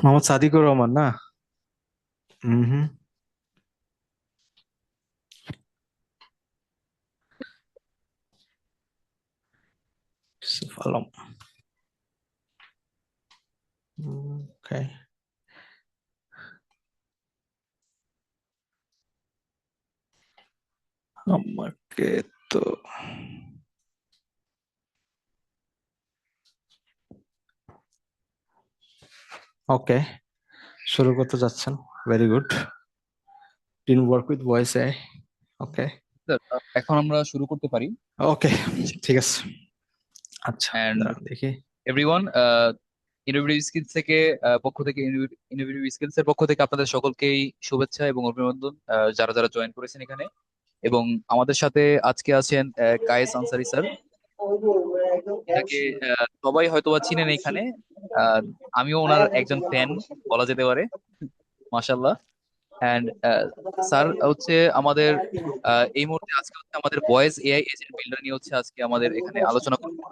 মোহাম্মদ সাদিকুর রহমান না? হুম। ইউসুফ আলম। ওকে। আমাকে তো ওকে, শুরু করতে যাচ্ছেন। Very good. Team work with voice A. Okay. Sir, এখন আমরা শুরু করতে পারি। ওকে, ঠিক আছে। আচ্ছা, অ্যান্ড দাঁড়ান দেখি। এভরিওয়ান, ইনোভেটিভ স্কিলস থেকে পক্ষ থেকে ইনোভেটিভ স্কিলস এর পক্ষ থেকে আপনাদের সকলকেই শুভেচ্ছা এবং অভিনন্দন, যারা যারা জয়েন করেছেন এখানে। এবং আমাদের সাথে আজকে আছেন কায়েস আনসারী স্যার। এনাকে সবাই হয়তোবা চিনেন এখানে। আহ, আমিও ওনার একজন ফ্যান বলা যেতে পারে, মাশাল্লাহ। অ্যান্ড স্যার হচ্ছে আমাদের এই মুহূর্তে আজকে হচ্ছে আমাদের ভয়েস এআই এজেন্ট বিল্ডার নিয়ে হচ্ছে আজকে আমাদের এখানে আলোচনা করবেন।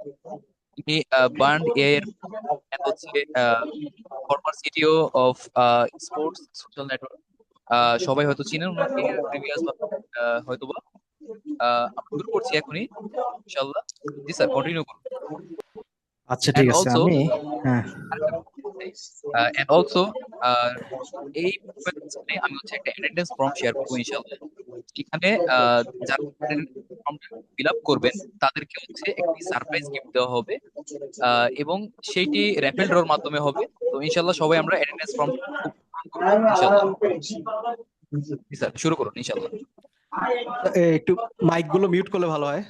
তিনি বার্ন এআই এর and হচ্ছে former CTO of sports social network. সবাই হয়তো চিনেন ওনাকে প্রিভিয়াস হয়তোবা। আমরা শুরু করছি এখনই, ইনশাল্লাহ। জি স্যার, কন্টিনিউ করুন। আচ্ছা, ঠিক এন্ড আছে। অলসো আমি, হ্যাঁ। এন্ড অলসো এই প্রোফাইলে আমি হচ্ছে একটা অ্যাটেন্ডেন্স ফর্ম শেয়ার করবো ইনশাল্লাহ। এখানে যারা ফর্মটা ফিল আপ করবেন তাদেরকে হচ্ছে একটি সারপ্রাইজ গিফট দেওয়া হবে, এবং সেইটি র্যাফেল ড্রর মাধ্যমে হবে। তো ইনশাল্লাহ সবাই আমরা অ্যাটেন্ডেন্স ফর্ম পূরণ করবো ইনশাল্লাহ। জি স্যার, শুরু করুন ইনশাল্লাহ। একটু মাইক গুলো মিউট করলে ভালো হয়,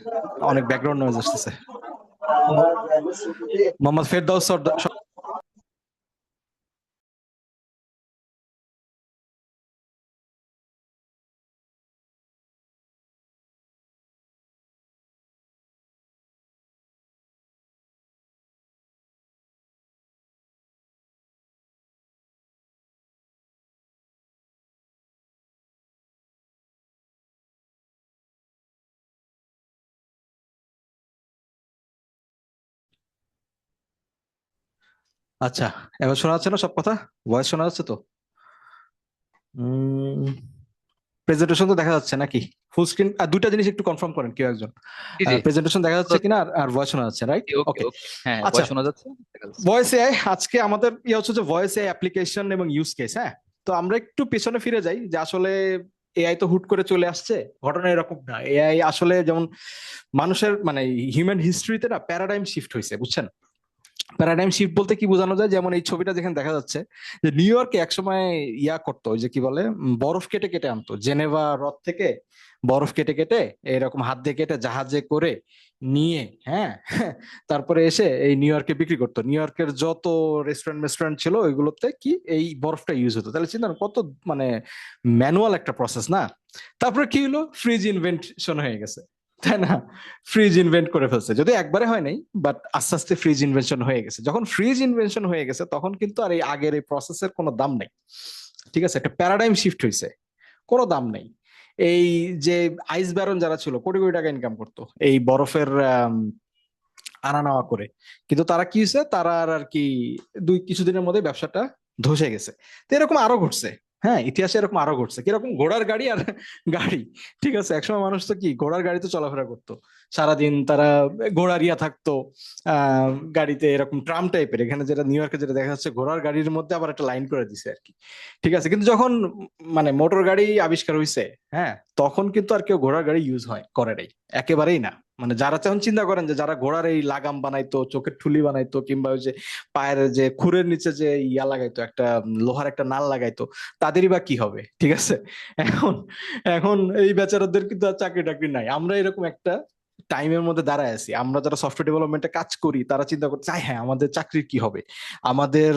অনেক ব্যাকগ্রাউন্ড নয়েজ আসতেছে। মোহাম্মদ ফেরদাউস সর্দার। আচ্ছা, এবার শোনা যাচ্ছে না সব কথা? ভয়েস শোনা যাচ্ছে তো? প্রেজেন্টেশন তো দেখা যাচ্ছে নাকি? Full screen? আর দুইটা জিনিস একটু কনফার্ম করেন কেউ একজন। জি জি। প্রেজেন্টেশন দেখা যাচ্ছে কিনা, আর ভয়েস শোনা যাচ্ছে, রাইট? ওকে ওকে। ওকে, হ্যাঁ আচ্ছা, ভয়েস শোনা যাচ্ছে, দেখা যাচ্ছে। ভয়েস এআই আজকে আমাদের ইয়ে হচ্ছে যে ভয়েস এআই অ্যাপ্লিকেশন এবং ইউজ কেস। হ্যাঁ, তো আমরা একটু পেছনে ফিরে যাই যে আসলে এআই তো হুট করে চলে আসছে, ঘটনা এরকম না। এআই আসলে যেমন মানুষের মানে হিউম্যান হিস্ট্রিতে না প্যারাডাইম শিফট হয়েছে, বুঝছেন? প্যারাডাইম শিফট বলতে কি বোঝানো যায়, যেমন এই ছবিটা যেখানে দেখা যাচ্ছে যে নিউ ইয়র্কে একসময় ইয়া করতো, ওই যে কি বলে, বরফ কেটে কেটে আনতো জেনেভা হ্রদ থেকে। বরফ কেটে কেটে এরকম হাত দিয়ে কেটে জাহাজে করে নিয়ে, হ্যাঁ, তারপরে এসে এই নিউ ইয়র্কে বিক্রি করতো। নিউ ইয়র্কের যত রেস্টুরেন্ট রেস্টুরেন্ট ছিল ওইগুলোতে কি এই বরফটা ইউজ হতো। তাহলে চিন্তা করেন কত মানে ম্যানুয়াল একটা প্রসেস না। তারপরে কি হলো, ফ্রিজ ইনভেনশন হয়ে গেছে, তাই না? ফ্রিজ ইনভেন্ট করে ফেলছে, যদি একবারে হয় নাই, বাট আস্তে আস্তে ফ্রিজ ইনভেনশন হয়ে গেছে। যখন ফ্রিজ ইনভেনশন হয়ে গেছে তখন কিন্তু আর এই আগের এই প্রসেসের কোনো দাম নেই। ঠিক আছে, একটা প্যারাডাইম শিফট হয়েছে, কোনো দাম নেই। এই যে আইস ব্যারন যারা ছিল কোটি কোটি টাকা ইনকাম করতো এই বরফের আনা নেওয়া করে, কিন্তু তারা কি হয়েছে, তারা আর কি দুই কিছুদিনের মধ্যে ব্যবসাটা ধসে গেছে। তো এরকম আরো ঘটছে। হ্যাঁ, ইতিহাসে এরকম আরো ঘটছে, কিরকম ঘোড়ার গাড়ি আর গাড়ি। ঠিক আছে, একসময় মানুষ তো কি ঘোড়ার গাড়িতে চলাফেরা করতো সারাদিন, তারা ঘোড়ার ইয়া থাকতো আহ গাড়িতে, এরকম ট্রাম টাইপের। এখানে যেটা নিউ ইয়র্কে যেটা দেখা যাচ্ছে, ঘোড়ার গাড়ির মধ্যে আবার একটা লাইন করে দিছে আর কি। ঠিক আছে, কিন্তু যখন মানে মোটর গাড়ি আবিষ্কার হয়েছে, হ্যাঁ, তখন কিন্তু আর কেউ ঘোড়ার গাড়ি ইউজ হয় করে নাই, একেবারেই না। মানে যারা তখন চিন্তা করেন যে যারা ঘোড়ার এই লাগাম বানাইতো, চোখের ঠুলি বানাইতো, কিংবা ওই যে পায়ের যে খুরের নিচে যে ইয়া লাগাইতো, একটা লোহার একটা নাল লাগাইতো, তাদেরই বা কি হবে? ঠিক আছে। এখন এখন এই বেচারাদের কিন্তু আর চাকরি টাকরি নাই। আমরা এরকম একটা টাইমের মধ্যে দাঁড়ায় আছি। আমরা যারা সফটওয়্যার ডেভেলপমেন্টে কাজ করি তারা চিন্তা করছে, হ্যাঁ, আমাদের চাকরির কি হবে? আমাদের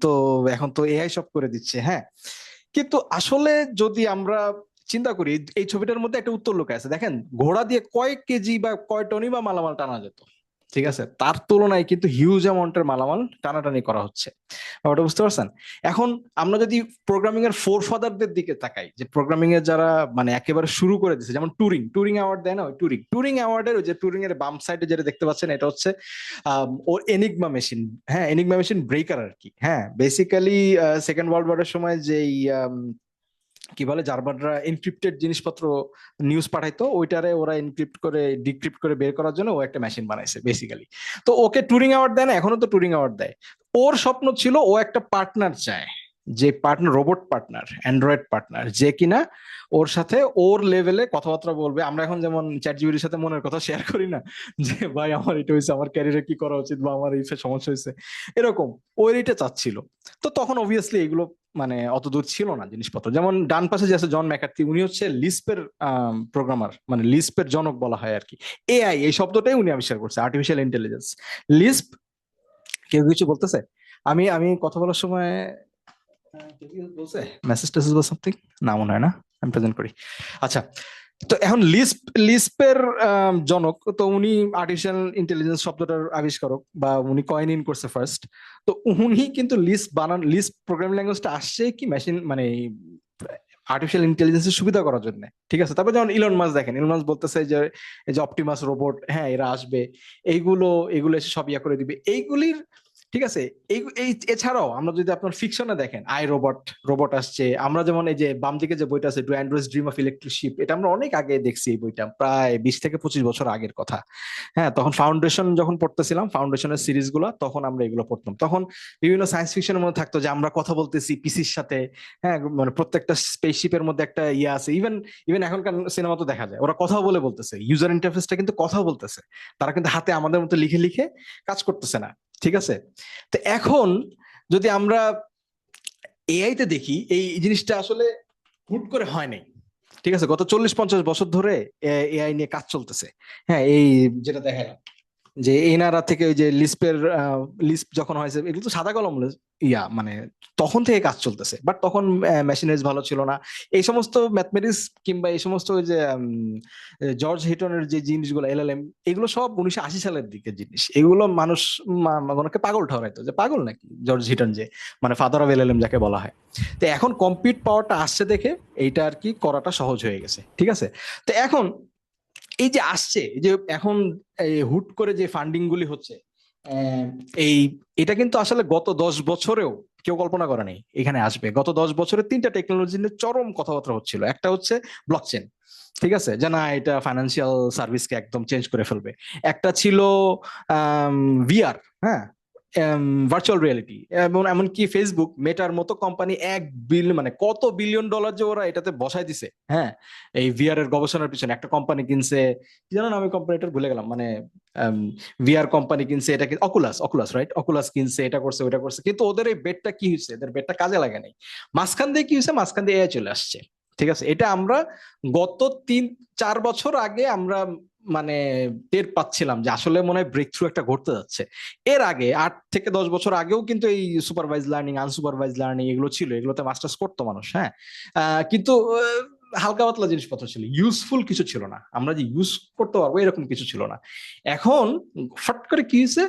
তো এখন তো এআই সব করে দিচ্ছে, হ্যাঁ। কিন্তু আসলে যদি আমরা চিন্তা করি, এই ছবিটার মধ্যে একটা উত্তর লুকায় আছে। দেখেন, ঘোড়া দিয়ে কয় কেজি বা কয় টনই বা মালামাল টানা যেত? ঠিক আছে, তার তুলনায় কিন্তু হিউজ অ্যামাউন্টের মালামাল টানাটানি করা হচ্ছে। ওটা বুঝতে পারছেন? এখন আমরা যদি প্রোগ্রামিং এর ফোর ফাদারদের দিকে তাকাই, যে প্রোগ্রামিং এর যারা মানে একেবারে শুরু করে দিয়েছে, যেমন টুরিং, টুরিং অ্যাওয়ার্ড দেয় না, ওই টুরিং, টুরিং অ্যাওয়ার্ডের ওই যে টুরিং এর বাম সাইডে যেটা দেখতে পাচ্ছেন, এটা হচ্ছে ওর এনিগমা মেশিন। হ্যাঁ, এনিগমা মেশিন ব্রেকার আর কি। হ্যাঁ, বেসিক্যালি সেকেন্ড ওয়ার্ল্ড ওয়ারের সময় যেই কি বলে জার্মানরা এনক্রিপ্টেড জিনিসপত্র নিউজ পাঠাইতো, ওইটারে ওরা এনক্রিপ্ট করে ডিক্রিপ্ট করে বের করার জন্য ও একটা মেশিন বানাইছে বেসিক্যালি। তো ওকে টুরিং অ্যাওয়ার্ড দেয় না, এখনো তো টুরিং অ্যাওয়ার্ড দেয়। ওর স্বপ্ন ছিল ও একটা পার্টনার চায়, যে partner, robot partner, Android partner, যে কিনা ওর সাথে ওর লেভেলে কথাবার্তা বলবে। আমরা এখন যেমন চ্যাট জিপিটির সাথে মনের কথা শেয়ার করি না, যে ভাই আমার এটা হয়েছে, আমার ক্যারিয়ারে কি করা উচিত, বা আমার এই সমস্যা হয়েছে, এরকম ওর এটা চাচ্ছিল। তো তখন অবভিয়াসলি এগুলো মানে অত দূর ছিল না জিনিসপত্র। যেমন ডান পাশে যে আছে জন ম্যাকার্থি, উনি হচ্ছে লিস্পের প্রোগ্রামার, মানে লিস্পের জনক বলা হয় আর কি। এআই এই শব্দটাই উনি আবিষ্কার করছে, আর্টিফিশিয়াল ইন্টেলিজেন্স, লিস্প। কেউ কিছু বলতেছে? আমি আমি কথা বলার সময় কেউ কি বলছে মেসেজ টেসেজ বা সামথিং? না মনে হয় না, আমি প্রেজেন্ট করি। আচ্ছা, তো এখন লিস্পের জনক তো উনি, আর্টিফিশিয়াল ইন্টেলিজেন্স শব্দটার আবিষ্কারক, বা উনি কয়েন ইন করছে ফার্স্ট। তো উনি কিন্তু লিস্প প্রোগ্রামিং ল্যাঙ্গুয়েজটা আসছে কি মেশিন মানে আর্টিফিশিয়াল ইন্টেলিজেন্সের সুবিধা করার জন্য। ঠিক আছে, তারপর যেমন ইলন মাস্ক দেখেন, ইলন মাস্ক বলতেছে যে এই যে অপটিমাস রোবট, হ্যাঁ এরা আসবে, এইগুলো এগুলো এসে সব ইয়া করে দিবে এইগুলির। ঠিক আছে, এই এছাড়াও আমরা যদি আপনার ফিকশনে দেখেন, আই রোবট, রোবট আসছে। আমরা যেমন এই যে বাম দিকে যে বইটা আছে, do androids dream of electric sheep, এটা আমরা অনেক আগে দেখছি। এই বইটা প্রায় 20 থেকে 25 বছর আগের কথা। হ্যাঁ, তখন ফাউন্ডেশন যখন পড়তেছিলাম, ফাউন্ডেশনের সিরিজ গুলো, তখন আমরা এগুলো পড়তাম। তখন বিভিন্ন সায়েন্স ফিকশনের মধ্যে থাকতো যে আমরা কথা বলতেছি পিসির সাথে। হ্যাঁ, মানে প্রত্যেকটা স্পেসশিপের মধ্যে একটা ইয়ে আছে। ইভেন ইভেন এখনকার সিনেমা তো দেখা যায় ওরা কথা বলতেছে, ইউজার ইন্টারফেসটা কিন্তু কথা বলতেছে। তারা কিন্তু হাতে আমাদের মতো লিখে লিখে কাজ করতেছে না। ঠিক আছে, তো এখন যদি আমরা এআই তে দেখি, এই জিনিসটা আসলে হুট করে হয় নাই। ঠিক আছে, গত 40-50 বছর ধরে এআই নিয়ে কাজ চলতেছে। হ্যাঁ, এই যেটা দেখালাম যে এনারা থেকে ওই যে লিস্পের লিস্প যখন হয়েছে, এগুলো তো সাদা কলম ইয়া মানে তখন থেকে কাজ চলতেছে। বাট তখন মেশিনারিজ ভালো ছিল না। এই সমস্ত ম্যাথমেটিক্স কিংবা এই সমস্ত ওই যে জর্জ হিটনের যে জিনিসগুলো, এলএলএম, এগুলো সব 1980 সালের দিকে জিনিস। এগুলো মানুষ অনেকে পাগল ঠহরাইতো, যে পাগল নাকি জর্জ হিটন, যে মানে ফাদার অফ এলএলএম যাকে বলা হয়। তো এখন কম্পিউট পাওয়ারটা আসছে দেখে এইটা আর কি করাটা সহজ হয়ে গেছে। ঠিক আছে, তো এখন এই যে আসছে, এই যে এখন এই হুট করে যে ফান্ডিং গুলি হচ্ছে, আহ, এই এটা কিন্তু আসলে গত 10 বছরেও কেউ কল্পনা করে নাই এখানে আসবে। গত 10 বছরে 3টা টেকনোলজি নিয়ে চরম কথাবার্তা হচ্ছিল। একটা হচ্ছে ব্লকচেন, ঠিক আছে, যে না এটা ফাইন্যান্সিয়াল সার্ভিসকে একদম চেঞ্জ করে ফেলবে। একটা ছিল ভিআর, হ্যাঁ, ভার্চুয়াল রিয়েলিটি। এবং এমনকি ফেসবুক মেটার মতো কোম্পানি 1 বিলিয়ন, মানে কত বিলিয়ন ডলার যে ওরা এটাতে বসাই দিছে। হ্যাঁ, এই ভিআর এর গবেষণার পিছনে একটা কোম্পানি কিনছে, কি জানো না, আমি কোম্পানিটার ভুলে গেলাম, মানে ভিআর কোম্পানি কিনছে, এটা অকুলাস, অকুলাস রাইট, অকুলাস কিনছে, এটা করছে ওইটা করছে। কিন্তু ওদের এই বেটটা কি হয়েছে, এদের বেটটা কাজে লাগে নাই। মাঝখান দিয়ে কি হয়েছে, মাঝখান দিয়ে এআই চলে আসছে। ঠিক আছে, এটা আমরা গত 3-4 বছর আগে আমরা মানে টের পাচ্ছিলাম যে আসলে মনে হয় ব্রেক থ্রু একটা ঘটতে যাচ্ছে। এর আগে 8 থেকে 10 বছর আগেও কিন্তু এই সুপারভাইজ লার্নিং, আনসুপারভাইজ লার্নিং এগুলো ছিল, এগুলোতে মাস্টার্স করতো মানুষ। হ্যাঁ, কিন্তু হালকা পাতলা জিনিসপত্র ছিল, ইউজফুল কিছু ছিল না, আমরা যে ইউজ করতে পারবো এরকম কিছু ছিল না। এখন ফট করে কি হয়েছে,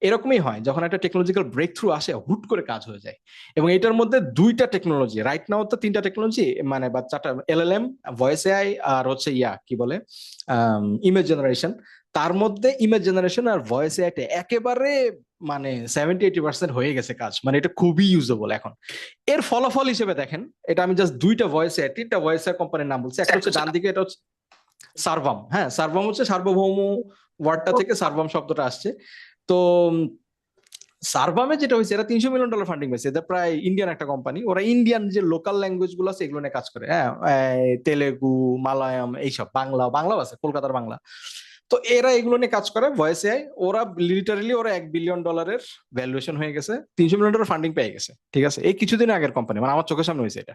এরকমই হয় যখন একটা টেকনোলজিক্যাল ব্রেক থ্রু আসে, হুট করে কাজ হয়ে যায়। এবং এটার মধ্যে 2টা টেকনোলজি, রাইট নাও তো 3টা টেকনোলজি, মানে বা 4টা, এলএলএম, ভয়েস এআই, আর হচ্ছে ইয়া কি বলে ইমেজ জেনারেশন। তার মধ্যে ইমেজ জেনারেশন আর ভয়েস এআইটা একেবারে মানে 70-80% হয়ে গেছে কাজ, মানে এটা খুবই ইউজেবল এখন। এর ফলাফল হিসেবে দেখেন, এটা আমি জাস্ট 2টা ভয়েস এআই, 3টা ভয়েস এআই কোম্পানির নাম বলছি। একটা হচ্ছে ডান দিকে, এটা হচ্ছে সার্ভাম। হ্যাঁ, সার্ভাম হচ্ছে সার্বভৌম, ওয়ার্ডটা থেকে সার্ভাম শব্দটা আসছে। তো সার্ভামে যেটা হয়েছে, এরা $300 মিলিয়ন ফান্ডিং পেয়েছে। এদের প্রায় ইন্ডিয়ান একটা কোম্পানি, ওরা ইন্ডিয়ান যে লোকাল ল্যাঙ্গুয়েজ গুলো আছে এগুলো নিয়ে কাজ করে। হ্যাঁ, তেলেগু, মালায়াম, এইসব, বাংলাও আছে, কলকাতার বাংলা। তো এরা এগুলো নিয়ে কাজ করে, ভয়েস এআই। ওরা লিটারালি ওরা $1 বিলিয়ন ভ্যালুয়েশন হয়ে গেছে, $300 মিলিয়ন ফান্ডিং পেয়ে গেছে। ঠিক আছে, এই কিছুদিন আগের কোম্পানি, মানে আমার চোখের সামনে হয়েছে এটা।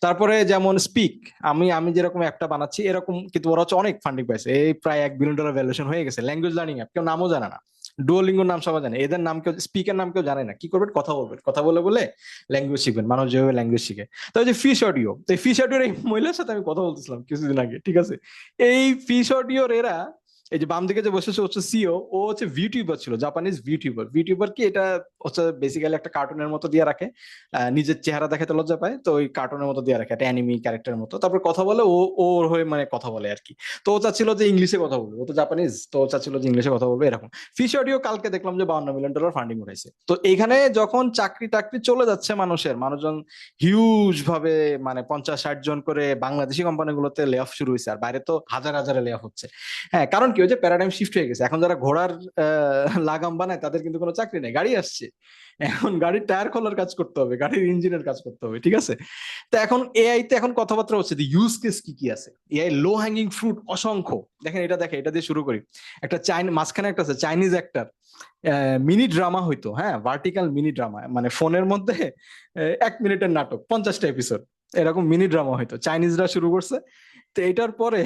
তারপরে যেমন স্পিক, আমি আমি যেরকম অ্যাপটা বানাচ্ছি এরকম, কিন্তু ওরা হচ্ছে অনেক ফান্ডিং পাইছে, এই প্রায় $1 বিলিয়ন ভ্যালুয়েশন হয়ে গেছে। ল্যাঙ্গুয়েজ লার্নিং অ্যাপ, কেউ নামও জানে না। ডুওলিঙ্গোর নাম সবাই জানে, এদের নাম কেউ, স্পিকের নাম কেউ জানে না। কি করবেন, কথা বলবেন, কথা বলে বলে ল্যাঙ্গুয়েজ শিখবেন, মানুষ যেভাবে ল্যাঙ্গুয়েজ শিখে। তো ওই যে ফিশ অডিও, এই ফিশ অডিওর এই মহিলার সাথে আমি কথা বলতেছিলাম কিছুদিন আগে। ঠিক আছে, এই ফিশ অডিওর এরা এই যে বাম দিকে যে বসেছে হচ্ছে সিও, ও হচ্ছে ভিটিউবার ছিল, জাপানিজ ভিটিউবার। ভিটিউবার কি, এটা হচ্ছে বেসিক্যালি একটা কার্টুনের মতো দিয়ে রাখে, নিজের চেহারা দেখাতে লজ্জা পায় তো ওই কার্টুনের মতো দিয়ে রাখে, একটা অ্যানিমি ক্যারেক্টারের মতো। তারপর কথা বলে, ও ওর হয়ে মানে কথা বলে আর কি। তো ও চাচ্ছিল যে ইংলিশে কথা বলবে, ও তো জাপানিজ, তো ও চাচ্ছিল যে ইংলিশে কথা বলবে এরকম। ফিশ অডিও কালকে দেখলাম যে $52 মিলিয়ন ফান্ডিং উঠাইছে। তো এইখানে যখন চাকরি টাকরি চলে যাচ্ছে মানুষজন হিউজ ভাবে, মানে 50-60 জন করে বাংলাদেশি কোম্পানিগুলোতে লে অফ শুরু হয়েছে, আর বাইরে তো হাজার হাজারে লে অফ হচ্ছে। হ্যাঁ, কারণ কি, ওই যে প্যারাডাইম শিফট হয়ে গেছে, এখন যারা ঘোড়ার লাগাম বানায় তাদের কিন্তু কোনো চাকরি নেই, গাড়ি আসছে, এখন গাড়ির টায়ার খোলার কাজ করতে হবে, গাড়ির ইঞ্জিনের কাজ করতে হবে, ঠিক আছে। তো এখন এআই তে এখন কথাবার্তা হচ্ছে, ইউজ কেস কি কি আছে, এআই লো হ্যাঙ্গিং ফ্রুট অসংখ্য। দেখেন, এটা দিয়ে শুরু করি। একটা মাঝখানে একটা আছে চাইনিজ একটা মিনি ড্রামা হইতো, হ্যাঁ, ভার্টিক্যাল মিনি ড্রামা, মানে ফোনের মধ্যে 1 মিনিটের নাটক, 50টা এপিসোড, এরকম মিনি ড্রামা হইতো, চাইনিজরা শুরু করছে। তো এটার পরে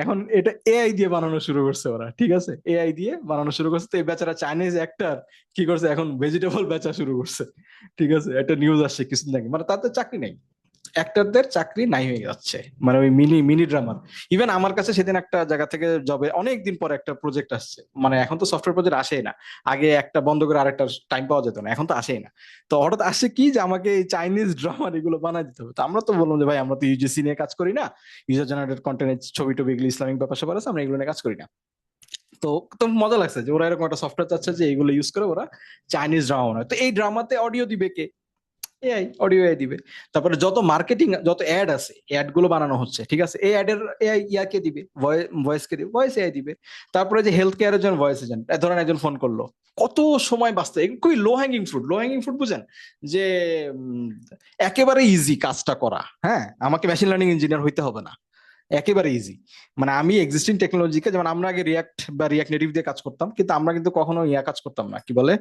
এখন এটা এআই দিয়ে বানানো শুরু করছে ওরা, ঠিক আছে, এআই দিয়ে বানানো শুরু করছে। তো এই বেচারা চাইনিজ অ্যাক্টর কি করছে, এখন ভেজিটেবল বেচা শুরু করছে, ঠিক আছে। একটা নিউজ আসছে কিছুদিন আগে, মানে তাদের চাকরি নেই, অ্যাক্টরদের চাকরি নাই হয়ে যাচ্ছে, মানে ওই মিনি মিনি ড্রামার। ইভেন আমার কাছে সেদিন একটা জায়গা থেকে জবে অনেক দিন পর একটা প্রজেক্ট আসছে, মানে এখন তো সফটওয়্যার প্রজেক্ট আসেই না, আগে একটা বন্ধ করে আরেকটা টাইম পাওয়া যেত না, এখন তো আসেই না। তো হঠাৎ আসছে কি, যে আমাকে এই চাইনিজ ড্রামার এগুলো বানাই দিতে হবে। তো আমরা তো বললাম যে ভাই, আমরা তো ইউজিসি নিয়ে কাজ করি না, ইউজার জেনারেটেড কন্টেন্ট, ছবি টবি এগুলো ইসলামিক ব্যাপার স্যাপার আছে, আমরা এগুলো নিয়ে কাজ করি না। তো তো মজা লাগছে যে ওরা এরকম একটা সফটওয়্যার চাচ্ছে যে এইগুলো ইউজ করে ওরা চাইনিজ ড্রামা বানায়। তো এই ড্রামাতে অডিও দিবে কে, এআই, অডিও এআই দিবে। তারপরে যত মার্কেটিং, যত অ্যাড আছে, অ্যাড গুলো বানানো হচ্ছে, ঠিক আছে, এই অ্যাডের এআই ইয়াকে দিবে, ভয়েস কে দিবে, ভয়েস এআই দিবে। তারপরে যে হেলথ কেয়ারের জন্য ভয়েস এজেন্ট, ধরেন একজন ফোন করলো, কত সময় বাঁচতে, খুবই লো হ্যাঙ্গিং ফ্রুট, লো হ্যাঙ্গিং ফ্রুট বুঝেন, যে একেবারে ইজি কাজটা করা, হ্যাঁ, আমাকে মেশিন লার্নিং ইঞ্জিনিয়ার হইতে হবে না, একেবারে ইজি। মানে আমি এক্সিস্টিং টেকনোলজিকে, যেমন আমরা আগে রিয়াক্ট বা রিয়াক্ট নেটিভ দিয়ে কাজ করতাম, কিন্তু আমরা কিন্তু কখনো ইয়া কাজ করতাম না, কি বলে,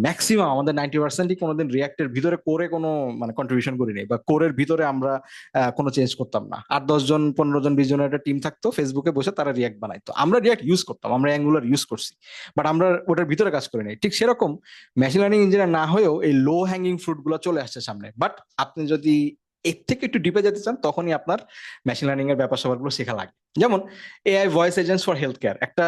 ম্যাক্সিমাম আমাদের 90%ই কোনোদিন রিয়াক্টের ভিতরে করে কোনো মানে কন্ট্রিবিউশন করি নাই, বা কোরের ভিতরে আমরা কোনো চেঞ্জ করতাম না। 8-10 জন, 15 জন, 20 জনের একটা টিম থাকতো, ফেসবুকে বসে তারা রিয়াক্ট বানাইতো, আমরা রিয়াক্ট ইউজ করতাম, আমরা অ্যাঙ্গুলার ইউজ করছি, বাট আমরা ওটার ভিতরে কাজ করি নাই। ঠিক সেরকম মেশিন লার্নিং ইঞ্জিনিয়ার না হয়েও এই লো হ্যাঙ্গিং ফ্রুট গুলো চলে আসছে সামনে। বাট আপনি যদি এর থেকে একটু ডিপে যেতে চান, তখনই আপনার মেশিন লার্নিং এর ব্যাপার স্যাপারগুলো শেখা লাগে। যেমন AI voice agents for health care, একটা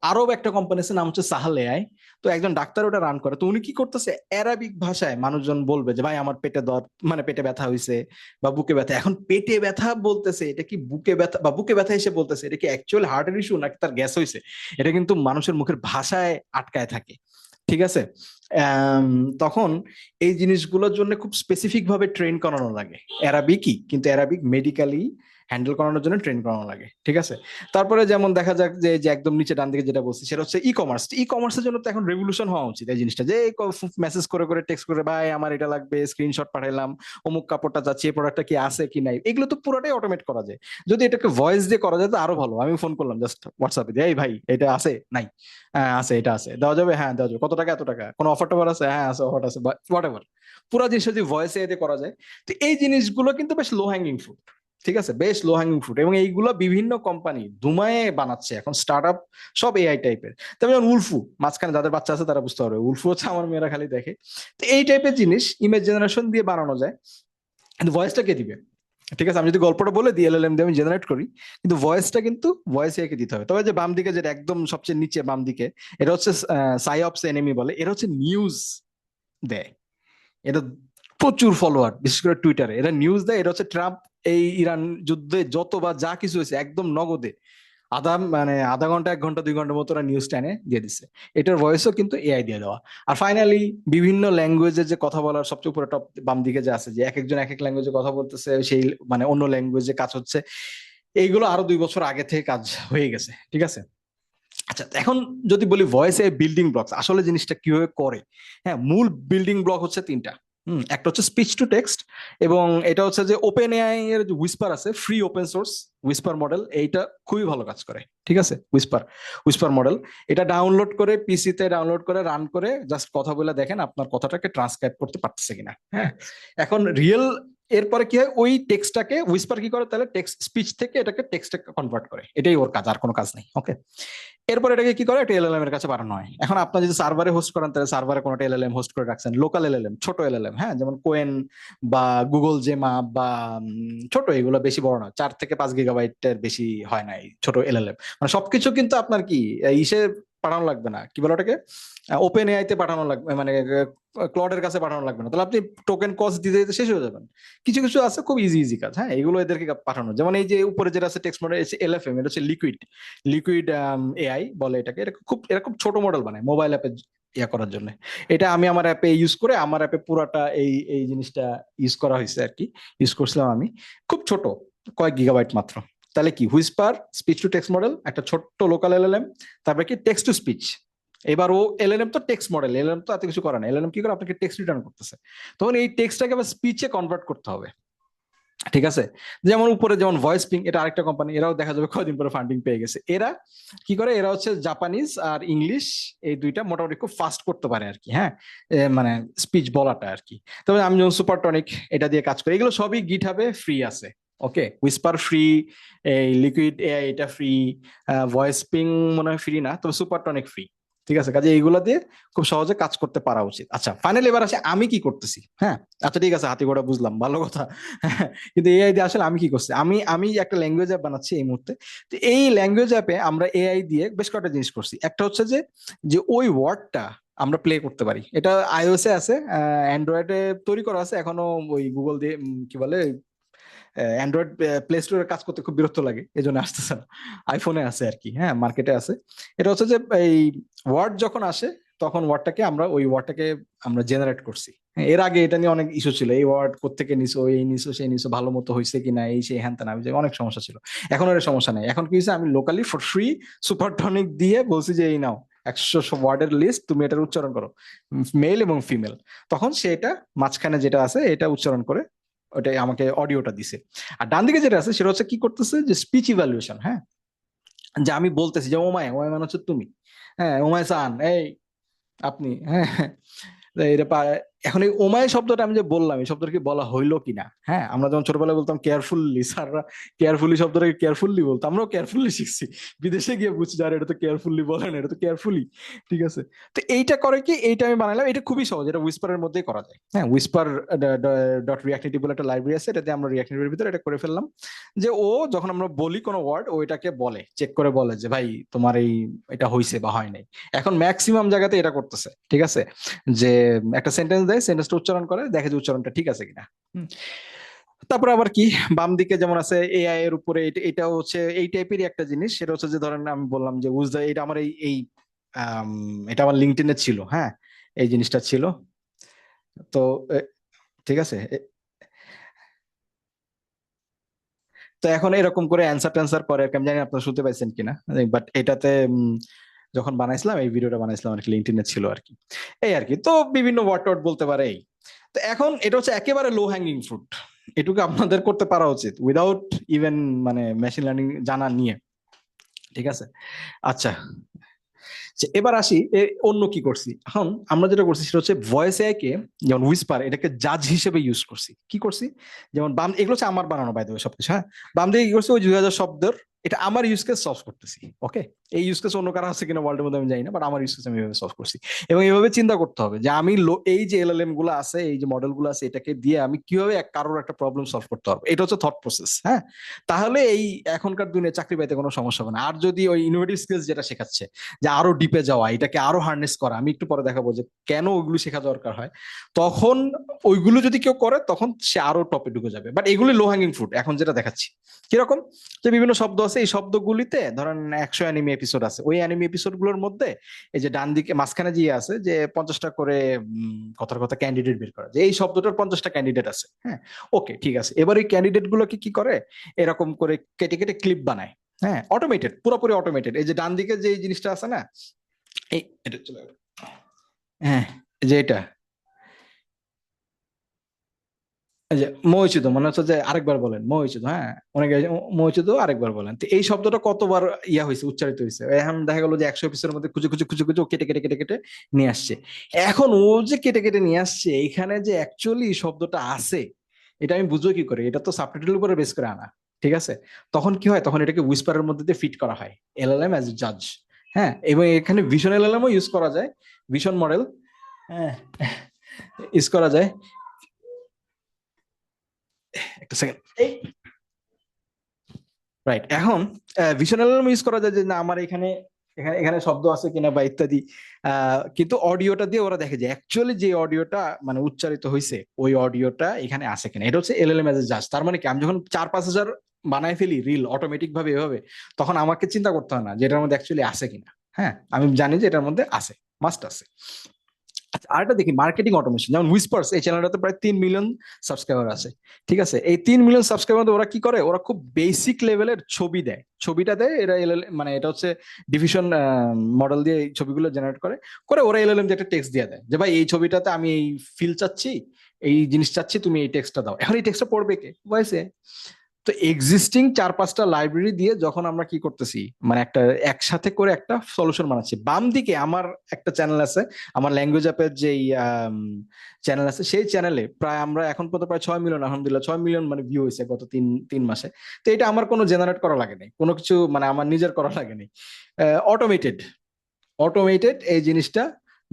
আরব একটা কোম্পানি আছে, নাম হচ্ছে সাহাল এআই। তো একজন ডাক্তার ওটা রান করে। তো উনি কি করতেছে, অ্যারাবিক ভাষায় মানুষজন বলবে যে ভাই আমার পেটে দর্দ, মানে পেটে ব্যথা হয়েছে বা বুকে ব্যথা। এখন পেটে ব্যথা বলতেছে, এটা কি বুকে ব্যথা, বা বুকে ব্যথা এসে বলতেছে এটা কি অ্যাকচুয়াল হার্টের ইস্যু নাকি তার গ্যাস হয়েছে, এটা কিন্তু মানুষের মুখের ভাষায় আটকায় থাকে, ঠিক আছে। আম, তখন এই জিনিসগুলোর জন্য খুব স্পেসিফিক ভাবে ট্রেন করানো লাগে, অ্যারাবিকই, কিন্তু অ্যারাবিক মেডিকেলি হ্যান্ডেল করানোর জন্য ট্রেন করানো লাগে, ঠিক আছে। তারপরে যেমন দেখা যাক যে যে একদম নিচে ডান দিকে যেটা বলছি, সেটা হচ্ছে ই কমার্স। ই কমার্সের জন্য তো এখন রেভলিউশন হওয়া উচিত এই জিনিসটা, যে মেসেজ করে করে টেক্সট করে, ভাই আমার এটা লাগবে, স্ক্রিনশট পাঠাইলাম, অমুক কাপড়টা যাচ্ছে, এই প্রোডাক্টটা কি আছে কি নাই, এগুলো তো পুরোটাই অটোমেট করা যায়। যদি এটাকে ভয়েস দিয়ে করা যায় তো আরো ভালো। আমি ফোন করলাম জাস্ট হোয়াটসঅ্যাপে, এই ভাই এটা আছে নাই, হ্যাঁ আছে, এটা আছে, দেওয়া যাবে, হ্যাঁ দেওয়া যাবে, কত টাকা, এত টাকা, কোনো অফার টফার আছে, হ্যাঁ আছে, অফার আছে, হোয়াট এভার। পুরো জিনিসটা যদি ভয়েসে এতে করা যায়, তো এই জিনিসগুলো কিন্তু বেশ লো হ্যাঙ্গিং ফ্রুট, ঠিক আছে, বেশ লো হ্যাঙ্গিং ফ্রুট। এবং এইগুলো বিভিন্ন কোম্পানি ধুমায়ে বানাচ্ছে এখন, স্টার্ট আপ সব এআই টাইপের। তবে যেমন উলফু, মাঝখানে যাদের বাচ্চা আছে তারা বুঝতে পারবে, উলফু হচ্ছে আমার মেয়েরা খালি দেখে। তো এই টাইপের জিনিস ইমেজ জেনারেশন দিয়ে বানানো যায়, কিন্তু ভয়েসটা কে দিবে, ঠিক আছে। আমি যদি গল্পটা বলে দিই, এলএলএম দিয়ে আমি জেনারেট করি, কিন্তু ভয়েসটা কিন্তু ভয়েস একে দিতে হবে। তবে যে বাম দিকে, যেটা একদম সবচেয়ে নিচে বাম দিকে, এটা হচ্ছে সাইঅপস এনিমি বলে, এটা হচ্ছে নিউজ দেয়, এটা প্রচুর ফলোয়ার, বিশেষ করে টুইটারে এরা নিউজ দেয়। এটা হচ্ছে ট্রাম্প এই ইরান যুদ্ধে যত বা যা কিছু হয়েছে একদম নগদে আধা ঘন্টা, 1 ঘন্টা, 2 ঘন্টার মতো ওরা নিউজ টাইনে দিয়ে দিচ্ছে। এটার ভয়েসও কিন্তু এআই দিয়ে দেওয়া। আর ফাইনালি বিভিন্ন ল্যাঙ্গুয়েজে যে কথা বলার সবচেয়ে উপরে টপ বাম দিকে যে আছে, যে এক একজন এক এক ল্যাঙ্গুয়েজে কথা বলতেছে, সেই মানে অন্য ল্যাঙ্গুয়েজে কাজ হচ্ছে, এইগুলো আরো 2 বছর আগে থেকে কাজ হয়ে গেছে, ঠিক আছে। আচ্ছা, এখন যদি বলি ভয়েস এ বিল্ডিং ব্লকস আসলে জিনিসটা কিভাবে করে, হ্যাঁ, মূল বিল্ডিং ব্লক হচ্ছে 3টা। একটা হচ্ছে স্পিচ টু টেক্সট, এবং এটা হচ্ছে যে ওপেন এআই এর যে হুইসপার আছে, free open source Whisper model, এইটা খুবই ভালো কাজ করে, ঠিক আছে। হুইসপার মডেল, এটা ডাউনলোড করে পিসিতে ডাউনলোড করে রান করে জাস্ট কথা বলে দেখেন আপনার কথাটাকে ট্রান্সক্রাইব করতে পারতেছে কিনা, হ্যাঁ। এখন রিয়েল এরপরে কি হয়, ওই টেক্সটটাকে উইসপার কি করে, তাহলে টেক্সট স্পিচ থেকে এটাকে টেক্সটে কনভার্ট করে, এটাই ওর কাজ, আর কোনো কাজ নেই। ওকে, এরপর এটাকে কি করে, এটা এলএলএম এর কাছে পাঠানো হয়। এখন আপনার যদি সার্ভারে হোস্ট করেন, তাহলে সার্ভারে কোনো এলএলএম হোস্ট করে রাখছেন, লোকাল এলএলএম, ছোট এলএলএম, হ্যাঁ, যেমন কোয়েন বা গুগল জেমা বা ছোট, এগুলো বেশি বড় না, 4 থেকে 5 গিগাবাইটের বেশি হয় না এই ছোট এলএলএম। মানে সবকিছু কিন্তু আপনার কি ইসে পাঠানো লাগবে না, কি বলে ওটাকে, ওপেন এআই তে পাঠানো লাগবে, মানে ক্লডের কাছে পাঠানো লাগবে না, তাহলে আপনি টোকেন কস্ট দিতে দিতে শেষ হয়ে যাবেন। কিছু কিছু আছে খুব ইজি ইজি কাজ, হ্যাঁ, এগুলো এদেরকে পাঠানো, যেমন এই যে উপরে যেটা আছে টেক্সট মডেল, এলএফএম, এটা হচ্ছে লিকুইড, লিকুইড এআই বলে এটাকে। এটা খুব ছোট মডেল বানায় মোবাইল অ্যাপে ইয়া করার জন্য। এটা আমি আমার অ্যাপে ইউজ করে, আমার অ্যাপে পুরাটা এই এই জিনিসটা ইউজ করা হয়েছে আর কি, ইউজ করছিলাম আমি। খুব ছোট, কয়েক গিগাবাইট মাত্র। তাহলে কি, Whisper speech to text model, একটা ছোট্ট লোকাল এলএলএম, তারপরে কি টেক্সট টু স্পিচ। এবার ও এলএলএম তো টেক্সট মডেল, এলএলএম তো এত কিছু করে না, এলএলএম কি করে, আপনাকে টেক্সট রিটার্ন করতেছে, তখন এই টেক্সটটাকে আবার স্পিচে কনভার্ট করতে হবে। ঠিক আছে, যেমন উপরে যেমন ভয়েস পিং, এটা আরেকটা কোম্পানি, এরাও দেখা যাবে কয়দিন পরে ফান্ডিং পেয়ে গেছে। এরা কি করে, এরা হচ্ছে জাপানিজ আর ইংলিশ, এই দুইটা মোটামুটি খুব ফাস্ট করতে পারে আর কি, হ্যাঁ, মানে স্পিচ বলাটা আর কি। তবে আমি যেমন সুপারটনিক এটা দিয়ে কাজ করি, এগুলো সবই গিটহাবে ফ্রি আছে। ওকে, হুইসপার ফ্রি, এই লিকুইড এআই এটা ফ্রি, ভয়েস পিং মনে হয় ফ্রি না, তবে সুপারটনিক ফ্রি। ঠিক আছে, কাজে এইগুলা দিয়ে খুব সহজে কাজ করতে পারা উচিত। আচ্ছা, ফাইনালি এবার আসে আমি কি করতেছি। হ্যাঁ, আচ্ছা ঠিক আছে, হাতি ঘোড়া বুঝলাম, ভালো কথা। কিন্তু এআই দিয়ে আসলে আমি কি করছি, আমি আমি একটা ল্যাঙ্গুয়েজ অ্যাপ বানাচ্ছি এই মুহূর্তে। তো এই ল্যাঙ্গুয়েজ অ্যাপে আমরা এআই দিয়ে বেশ কয়েকটা জিনিস করছি। একটা হচ্ছে যে যে ওই ওয়ার্ডটা আমরা প্লে করতে পারি, এটা আইওএস এ আছে, অ্যান্ড্রয়েডে তৈরি করা আছে এখনো, ওই গুগল দিয়ে কি বলে, অ্যান্ড্রয়েড প্লে স্টোরে কাজ করতে খুব বিরক্ত লাগে, এই জন্য আসতেছে না। আইফোনে আছে আর কি, হ্যাঁ, মার্কেটে আছে। এটা হচ্ছে যে এই ওয়ার্ড যখন আসে, তখন ওই ওয়ার্ডটাকে আমরা জেনারেট করছি। হ্যাঁ, এর আগে এটা নিয়ে অনেক ইস্যু ছিল, এই ওয়ার্ড কোত্থেকে নিছো, এই নিছো সেই নিছো, ভালো মতো হয়েছে কিনা, এই সেই হ্যান ত্যান, আমি যে অনেক সমস্যা ছিল। এখন আর এর সমস্যা নেই, এখন কি হয়েছে, আমি লোকালি ফর ফ্রি সুপারটনিক দিয়ে বলছি যে এই নাও 100 ওয়ার্ডের লিস্ট, তুমি এটার উচ্চারণ করো, মেল এবং ফিমেল। তখন সেটা মাঝখানে যেটা আছে এটা উচ্চারণ করে ওটাই আমাকে অডিওটা দিছে। আর ডান দিকে যেটা আছে সেটা হচ্ছে কি করতেছে, যে স্পিচ ইভ্যালুয়েশন। হ্যাঁ, যে আমি বলতেছি যে ওমায়, ওমায় মানে হচ্ছে তুমি, হ্যাঁ, ওমায় সান, এই আপনি, হ্যাঁ, তো এখন এই ওমায় শব্দটা আমি যে বললাম, এই শব্দটা কি বলা হইলো কিনা। হ্যাঁ, আমরা যখন ছোটবেলায় বলতাম কেয়ারফুললি, স্যাররা কেয়ারফুলি শব্দটাকে কেয়ারফুলি বলতো, আমরাও কেয়ারফুলি শিখছি, বিদেশে গিয়ে বুঝছি আর এটা তো কেয়ারফুলি বলে না, এটা তো কেয়ারফুলি। ঠিক আছে, তো এইটা করে কি, এইটা আমি বানালাম, এটা খুবই সহজ, এটা উইসপারের মধ্যেই করা যায়। হ্যাঁ, উইসপার ডট রিয়াক্টিভিটি বলে একটা লাইব্রেরি আছে, এটাতে আমরা রিয়াক্টিভিটির ভিতরে এটা করে ফেললাম, যে ও যখন আমরা বলি কোনো ওয়ার্ড, ও এটাকে বলে, চেক করে বলে যে ভাই তোমার এই এটা হয়েছে বা হয় নাই। এখন ম্যাক্সিমাম জায়গাতে এটা করতেছে। ঠিক আছে, যে একটা সেন্টেন্স দেয়, সেন্টেন্সটা উচ্চারণ করে, দেখে যে উচ্চারণটা ঠিক আছে কিনা। হুম। তারপর আবার কি, বাম দিকে যেমন আছে এআই এর উপরে, এটা হচ্ছে এই টাইপেরই একটা জিনিস, সেটা হচ্ছে যে ধরেন আমি বললাম যে উজ দা, এটা আমার এই এই আম, এটা আমার লিঙ্কডইনে ছিল, হ্যাঁ, এই জিনিসটা ছিল। তো এ, ঠিক আছে, তো এখন এরকম করে অ্যান্সার ট্যান্সার করে আর কি। আমি জানি না আপনারা শুনতে পাইছেন কিনা, বাট এটাতে যখন বানাইছিলাম, এই ভিডিওটা বানাইছিলাম আর কি, লিঙ্কডইনে ছিল আর কি, এই আর কি। তো বিভিন্ন ওয়ার্ড টওয়ার্ড বলতে পারে এই। তো এখন এটা হচ্ছে একেবারে লো হ্যাঙ্গিং ফ্রুট, এটুকু আপনাদের করতে পারা উচিত উইদাউট ইভেন মানে মেশিন লার্নিং জানা নিয়ে। ঠিক আছে, আচ্ছা, এবার আসি অন্য কি করছি। এখন আমরা যেটা করছি সেটা হচ্ছে ভয়েস এআই কে, যেমন হুইসপার, এটাকে জাজ হিসেবে ইউজ করছি। কি করছি, যেমন বাম, এগুলো হচ্ছে আমার বানানো বাই দ্য ওয়ে সবকিছু, হ্যাঁ। বাম দিকে কি করছি, ওই 2000 শব্দের, এটা আমার ইউজ কেস সলভ করতেছি। ওকে, এই ইউজ কেস অন্য কারো আছে কিনা ওয়ার্ল্ডের মধ্যে আমি জানি না, বাট আমার ইউজ কেস আমি এভাবে সলভ করছি। এবং এইভাবে চিন্তা করতে হবে যে আমি এই যে এলএলএম গুলো আছে, এই যে মডেল গুলো আছে, এটাকে দিয়ে আমি কিভাবে কারোর একটা প্রবলেম সলভ করতে পারবো, এটা হচ্ছে থট প্রসেস। হ্যাঁ, তাহলে এই এখনকার দিনে চাকরি পাইতে কোনো সমস্যা হবে না। আর যদি ওই ইনোভেটিভ স্কিলস যেটা শেখাচ্ছে, যে আরো ডিপে যাওয়া, এটাকে আরো হার্নেস করা, আমি একটু পরে দেখাবো যে কেন ওইগুলো শেখা দরকার হয়, তখন ওইগুলো যদি কেউ করে তখন সে আরো টপে ঢুকে যাবে। বাট এগুলি লো হ্যাঙ্গিং ফ্রুট এখন যেটা দেখাচ্ছি। কিরকম, যে বিভিন্ন শব্দ আছে, এই শব্দগুলিতে ধরেন 100 অ্যানিমে এপিসোড আছে, ওই অ্যানিমে এপিসোড গুলোর মধ্যে এই যে ডান দিকে মাঝখানে যে আছে, যে 50টা করে কথার কথা ক্যান্ডিডেট বের করা, যে এই শব্দটার 50টা ক্যান্ডিডেট আছে। হ্যাঁ, ওকে, ঠিক আছে, এবার এই ক্যান্ডিডেট গুলোকে কি করে, এরকম করে কেটে কেটে ক্লিপ বানায়। হ্যাঁ, অটোমেটেড, পুরোপুরি অটোমেটেড। এই যে ডান দিকে যে জিনিসটা আছে না, এই এটা চলে গেলো। হ্যাঁ, এই যে এটা, এই যে মৌচিত, মনে হচ্ছে যে আরেকবার বলেন মৌচিত, হ্যাঁ, অনেকে মৌচিত আরেকবার বলেন। তো এই শব্দটা কতবার ইয়া হয়েছে, উচ্চারিত হয়েছে, এখন দেখা গেলো যে 100 এপিসোডের মধ্যে খুঁজে খুঁজে খুঁজে খুঁজে ও কেটে কেটে কেটে কেটে নিয়ে আসছে। এখন ও যে কেটে কেটে নিয়ে আসছে, এইখানে যে অ্যাকচুয়ালি শব্দটা আছে, এটা আমি বুঝবো কি করে? এটা তো সাবটাইটেলের উপরে বেস করে আনা, ঠিক আছে? তখন কি হয়, তখন এটাকে হুইসপারের মধ্যে দিয়ে ফিট করা হয় এলএলএম অ্যাজ এ জাজ। হ্যাঁ, এবং এখানে ভিশন এলএলএম ও ইউজ করা যায়, ভিশন মডেল, হ্যাঁ, ইউজ করা যায়। একটা সেকেন্ড, রাইট। এখন ভিশন এলএলএম ইউজ করা যায় যে না আমার এখানে এখানে এখানে শব্দ আছে কিনা বা ইত্যাদি। কিন্তু অডিওটা দিয়ে ওরা দেখে যে অ্যাকচুয়ালি যে অডিওটা মানে উচ্চারিত হয়েছে ওই অডিওটা এখানে আছে কিনা। এটা হচ্ছে এলএলএম এজ এ জাজ। তার মানে কি, আমি যখন 4-5 হাজার বানাই ফেলি রিল অটোমেটিক ভাবে এভাবে, তখন আমাকে চিন্তা করতে হয় না যে এটার মধ্যে অ্যাকচুয়ালি আছে কিনা। হ্যাঁ, আমি জানি যে এটার মধ্যে আছে, মাস্ট আছে। আচ্ছা, আরেকটা দেখি মার্কেটিং অটোমেশন, যেমন হুইসপার্স, এই চ্যানেলটাতে প্রায় 3 মিলিয়ন সাবস্ক্রাইবার আছে। ঠিক আছে, এই 3 মিলিয়ন সাবস্ক্রাইবার ওরা কি করে, ওরা খুব বেসিক লেভেলের ছবি দেয়, ছবিটা দেয় এরা মানে এটা হচ্ছে ডিভিশন মডেল দিয়ে এই ছবিগুলো জেনারেট করে, করে ওরা এলএলএম দিয়ে একটা টেক্সট দিয়ে দেয় যে ভাই এই ছবিটাতে আমি এই ফিল চাচ্ছি, এই জিনিস চাচ্ছি, তুমি এই টেক্সটটা দাও। এখন এই টেক্সটটা পড়বে কে? ভয়েসে। তো এক্সিস্টিং 4-5টা লাইব্রেরি দিয়ে যখন আমরা কি করতেছি, মানে একটা একসাথে করে একটা সলিউশন বানাচ্ছি। বাম দিকে আমার একটা চ্যানেল আছে, আমার ল্যাঙ্গুয়েজ অ্যাপের যেই চ্যানেল আছে, সেই চ্যানেলে প্রায় আমরা এখন পর্যন্ত প্রায় 6 মিলিয়ন, আলহামদুলিল্লাহ 6 মিলিয়ন মানে ভিউ হয়েছে গত তিন তিন মাসে। তো এটা আমার কোনো জেনারেট করা লাগে নাই, কোনো কিছু মানে আমার নিজের করা লাগে নাই, অটোমেটেড, অটোমেটেড এই জিনিসটা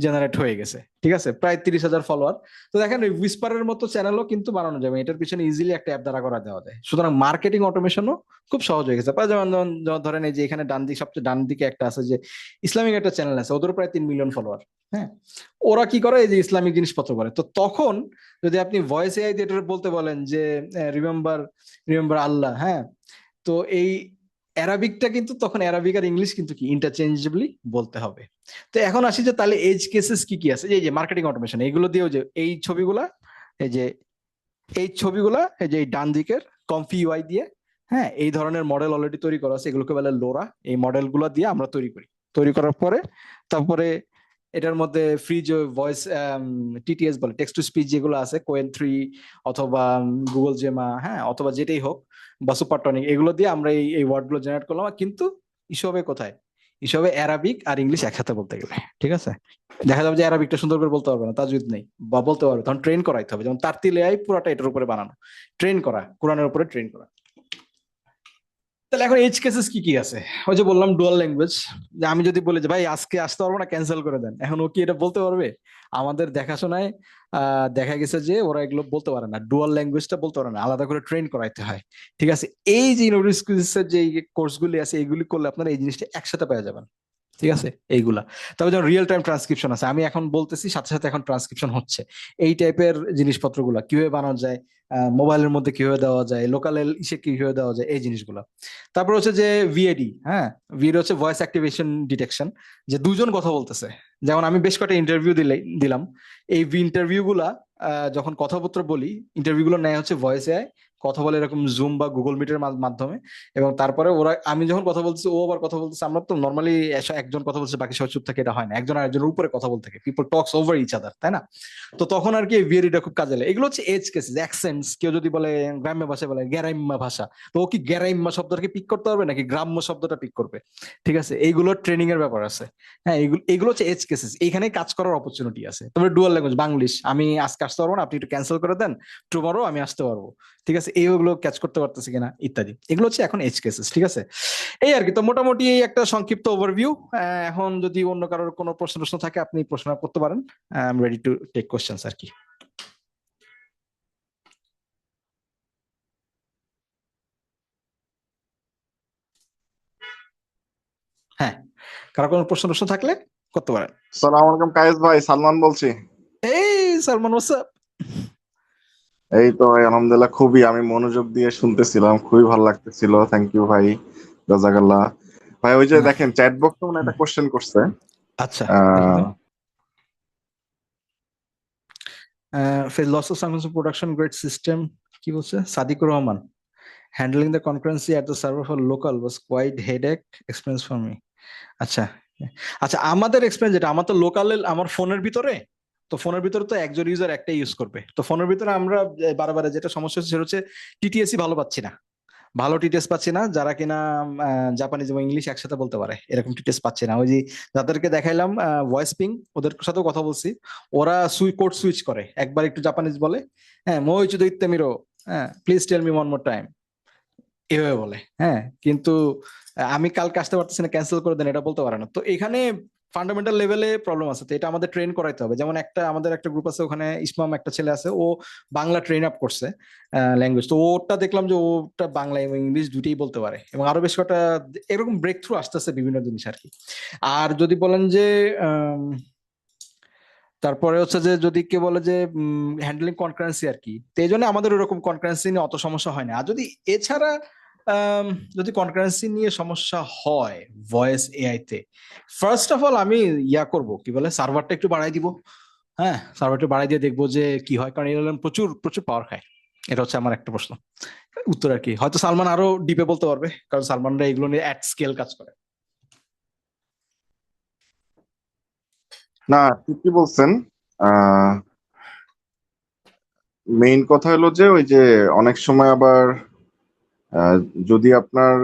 জেনারেট হয়ে গেছে। ঠিক আছে, প্রায় 30,000 ফলোয়ার। তো দেখেন ওই হুইসপারের মতো চ্যানেলও কিন্তু বানানো যাবে, এটার পিছনে ইজিলি একটা অ্যাপ দ্বারা করা দেওয়া যায়। সুতরাং মার্কেটিং অটোমেশনও খুব সহজ হয়ে গেছে। যেমন যেমন যেমন ধরেন এই যে এখানে ডান দিকে, সবচেয়ে ডান দিকে একটা আছে যে ইসলামিক একটা চ্যানেল আছে, ওদের প্রায় 3 মিলিয়ন ফলোয়ার। হ্যাঁ, ওরা কি করে, এই যে ইসলামিক জিনিসপত্র করে। তো তখন যদি আপনি ভয়েস এআই দিয়ে এটা বলতে বলেন যে রিমেম্বার, রিমেম্বার আল্লাহ, হ্যাঁ, তো এই অ্যারাবিকটা কিন্তু তখন অ্যারাবিক আর ইংলিশ কিন্তু কি ইন্টারচেঞ্জেবলি বলতে হবে। তো এখন আসি যে তাহলে এজ কেসেস কি কি আছে, এই যে মার্কেটিং অটোমেশন, এগুলো দিয়েও যে এই ছবিগুলা, এই যে এই ছবিগুলা, এই যে এই ডান দিকের কমফি ইউআই দিয়ে, হ্যাঁ, এই ধরনের মডেল অলরেডি তৈরি করা আছে, এগুলোকে বলে লোরা। এই মডেলগুলো দিয়ে আমরা তৈরি করি, তৈরি করার পরে তারপরে এটার মধ্যে ফ্রি যে ভয়েস টিটিএস বলে, টেক্সট টু স্পিচ যেগুলো আছে, কোয়েন 3 অথবা গুগল জেমা, হ্যাঁ, অথবা যেটাই হোক, বা সুপারটনিক, এগুলো দিয়ে আমরা এই এই ওয়ার্ডগুলো জেনারেট করলাম। কিন্তু ইসবে কোথায়, ইসবে অ্যারাবিক আর ইংলিশ একসাথে বলতে গেলে, ঠিক আছে, দেখা যাবে যে অ্যারাবিকটা সুন্দর করে বলতে পারবে না, তাজউদ নেই, বা বলতে পারবে তখন ট্রেন করাইতে হবে। যেমন তারতিল এআই পুরাটা এটার উপরে বানানো, ট্রেন করা, কোরআনের উপরে ট্রেন করা। তাহলে এখন এজ কেসেস কি কি আছে? ওই যে বললাম ডুয়াল ল্যাঙ্গুয়েজ, যে আমি যদি বলি যে ভাই আজকে আসতে পারবো না, ক্যান্সেল করে দেন, এখন ও কি এটা বলতে পারবে? আমাদের দেখাশোনায় দেখা গেছে যে ওরা এগুলো বলতে পারে না, ডুয়াল ল্যাঙ্গুয়েজটা বলতে পারে না, আলাদা করে ট্রেন করাইতে হয়। ঠিক আছে, এই যে ইউনিভার্সিটির যে কোর্সগুলি আছে, এইগুলি করলে আপনারা এই জিনিসটা একসাথে পেয়ে যাবেন। ঠিক আছে, এইগুলা। তবে যেমন রিয়েল টাইম ট্রান্সক্রিপশন আছে, আমি এখন বলতেছি সাথে সাথে এখন ট্রান্সক্রিপশন হচ্ছে, এই টাইপের জিনিসপত্রগুলা কিভাবে বানানো যায়, মোবাইলের মধ্যে কিভাবে দেওয়া যায়, লোকাল ইসে কিভাবে দেওয়া যায়, এই জিনিসগুলো। তারপর হচ্ছে যে ভিএডি, হ্যাঁ, ভিএডি হচ্ছে ভয়েস অ্যাক্টিভেশন ডিটেকশন, যে দুজন কথা বলতেছে। যেমন আমি বেশ কয়েকটা ইন্টারভিউ দিলাম, এই ইন্টারভিউ গুলা যখন কথাবার্তা বলি, ইন্টারভিউ গুলো নেয় হচ্ছে ভয়েস এআই, কথা বলে এরকম জুম বা গুগল মিটের মাধ্যমে। এবং তারপরে ওরা, আমি যখন কথা বলতেছি ও আবার কথা বলতেছে, আমরা তো নর্মালি একজন কথা বলছে বাকি সবাই চুপ থাকে, এটা হয় না, একজন আরেকজনের উপরে কথা বলতে থাকে, পিপল টক্স ওভার ইচ আদার, তাই না? তো তখন আর কি ভিএরিটা খুব কাজে লাগে। এগুলো হচ্ছে এজ কেসেস, অ্যাকসেন্টস, কেউ যদি বলে গ্রাম্য ভাষায় বলে গ্যারাইম্মা ভাষা, তো ও কি গ্যারাইম্মা শব্দটাকে পিক করতে পারবে নাকি গ্রাম্য শব্দটা পিক করবে? ঠিক আছে, এইগুলো ট্রেনিং এর ব্যাপার আছে। হ্যাঁ, এগুলো এগুলো হচ্ছে এজ কেসেস, এইখানে কাজ করার অপরচুনিটি আছে। তবে ডুয়াল ল্যাঙ্গুয়েজ, বাংলিশ, আমি আজকে আসতে পারবো না, আপনি একটু ক্যান্সেল করে দেন, টুমরো আমি আসতে পারবো। ঠিক আছে, এইগুলো ক্যাচ করতে পারতেছি কিনা ইত্যাদি, এগুলো হচ্ছে এখন এজ কেসেস। ঠিক আছে, এই আর কি। তো মোটামুটি এই একটা সংক্ষিপ্ত ওভারভিউ। এখন যদি অন্য কারোর কোনো প্রশ্ন থাকে আপনি প্রশ্ন করতে পারেন, I am ready to take questions আর কি। হ্যাঁ, কারো কোনো প্রশ্ন থাকলে করতে পারেন। সালাম আলাইকুম কায়েস ভাই, সালমান বলছি। এই সালমান, হোয়াটসঅ্যাপ? এই তো ভাই আলহামদুলিল্লাহ, খুবই আমি মনোযোগ দিয়ে শুনতেছিলাম, খুবই ভালো লাগতেছিল। থ্যাংক ইউ ভাই, জাজাকাল্লাহ। ভাই ওই যে দেখেন চ্যাট বক্সে মনে একটা কোশ্চেন করছে। আচ্ছা, ah loss of production grade system, কি বলছে Sadiqur Rahman? Handling the concurrency at the server for local was quite headache experience for me. আচ্ছা, আচ্ছা, আমাদের এক্সপেরিয়েন্স যেটা, আমার তো লোকাল, আমার ফোনের ভিতরে, তো ফোনের ভিতরে তো একজন ইউজার একটাই ইউজ করবে, তো ফোনের ভিতরে আমরা বারবার যেটা সমস্যা হচ্ছে সেটা হচ্ছে টিটিএসই ভালো পাচ্ছি না, ভালো টিটেস পাচ্ছি না, যারা কিনা জাপানিজ এবং ইংলিশ একসাথে বলতে পারে এরকম টিটেস পাচ্ছি না। ওই যে যাদেরকে দেখাইলাম ভয়েস পিং, ওদের সাথেও কথা বলছি, ওরা কোড সুইচ করে, একবার একটু জাপানিজ বলে, হ্যাঁ, মই চুদো ইত্তে মিরো, হ্যাঁ, please tell me one more time, এভাবে বলে। হ্যাঁ, কিন্তু আমি কালকে আসতে পারতেছি না, ক্যান্সেল করে দেন, এটা বলতে পারে না। তো এখানে ফান্ডামেন্টাল লেভেলে প্রবলেম আছে, তো এটা আমাদের ট্রেন করাইতে হবে। যেমন আমাদের একটা গ্রুপ আছে, ওখানে ইসমাম একটা ছেলে আছে, ও বাংলা ট্রেন আপ করছে ল্যাঙ্গুয়েজ। তো ওটা দেখলাম যে ওটা বাংলা এবং ইংলিশ দুটোই বলতে পারে, এবং আরো বেশ কটা এরকম ব্রেক থ্রু আসতেছে বিভিন্ন জিনিস আর কি। আর যদি বলেন যে তারপরে হচ্ছে যে যদি কে বলে যে হ্যান্ডলিং কনকারেন্সি আর কি, তো এই জন্য আমাদের ওরকম কনকারেন্সি নিয়ে অত সমস্যা হয় না। আর যদি এছাড়া আম, যদি কনকারেন্সি নিয়ে সমস্যা হয় ভয়েস এআই তে, ফার্স্ট অফ অল আমি করব কি বলে, সার্ভারটা একটু বাড়াই দিব। হ্যাঁ, সার্ভারটা বাড়াই দিয়ে দেখবো যে কি হয়, কারণ এলএলএম প্রচুর প্রচুর পাওয়ার খায়। এটা হচ্ছে আমার একটা প্রশ্ন, উত্তর আর কি। হয়তো সালমান আরো ডিপে বলতে পারবে, কারণ সালমানরা এগুলো নিয়ে অ্যাট স্কেল কাজ করে। না, ঠিকই বলছেন। মেইন কথা হলো যে ওই যে অনেক সময় আবার আহ, যদি আপনার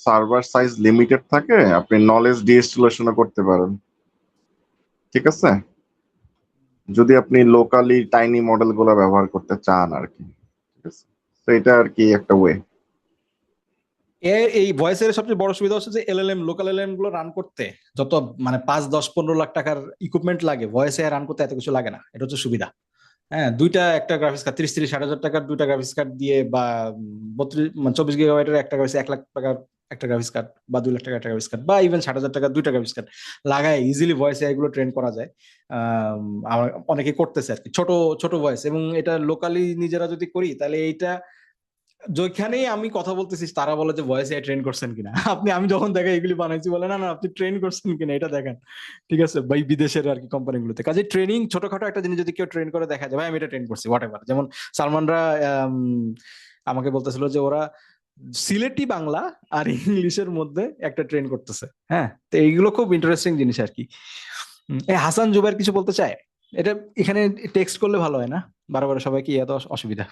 সার্ভার সাইজ লিমিটেড থাকে, আপনি নলেজ ডিস্টিলেশনও করতে পারেন। ঠিক আছে, যদি আপনি লোকালি টাইনি মডেল গুলো ব্যবহার করতে চান আর কি। ঠিক আছে, তো এটা আর কি একটা ওয়ে। এই ভয়েসের সবচেয়ে বড় সুবিধা হচ্ছে যে এলএলএম, লোকাল এলএলএম গুলো রান করতে যত মানে 5, 10, 15 লাখ টাকার ইকুইপমেন্ট লাগে, ভয়েসে রান করতে এত কিছু লাগে না। এটা হচ্ছে সুবিধা। হ্যাঁ, দুইটা একটা গ্রাফিক্স কার্ড 30-30-60 হাজার টাকার দুইটা গ্রাফিক্স কার্ড দিয়ে, বা 24 GB একটা গ্রাফিক্স 1 লাখ টাকার একটা গ্রাফিক্স কার্ড, বা 2 লাখ টাকার একটা গ্রাফিক্স কার্ড, বা ইভেন 60 হাজার টাকার দুইটা গ্রাফিক্স কার্ড লাগায় ইজিলি ভয়েস এআই গুলো ট্রেন করা যায়। আমার অনেকে করতেছে আর কি, ছোট ছোট ভয়েস। এবং এটা লোকালি নিজেরা যদি করি, তাহলে এইটা যেখানেই আমি কথা বলতেছি তারা বলে যে ভয়েস এআই ট্রেন করছেন কিনা আপনি। আমি যখন দেখে এগুলি বানাইছি, বলে না না আপনি ট্রেন করছেন কিনা এটা দেখেন। ঠিক আছে ভাই, বিদেশের আর কি কোম্পানিগুলোতে কাজে ট্রেনিং, ছোটখাটো একটা জিনিস যদি কেউ ট্রেন করে দেখা যায়, ভাই আমি এটা ট্রেন করছি হোয়াট এভার। যেমন সালমানরা আম, আমাকে বলতেছিল যে ওরা সিলেটি বাংলা আর ইংলিশের মধ্যে একটা ট্রেন করতেছে। হ্যাঁ, তো এইগুলো খুব ইন্টারেস্টিং জিনিস আর কি। এই হাসান জুবাইর কিছু বলতে চায়, এটা এখানে টেক্সট করলে ভালো হয় না, বারবার সবাইকে এত অসুবিধা।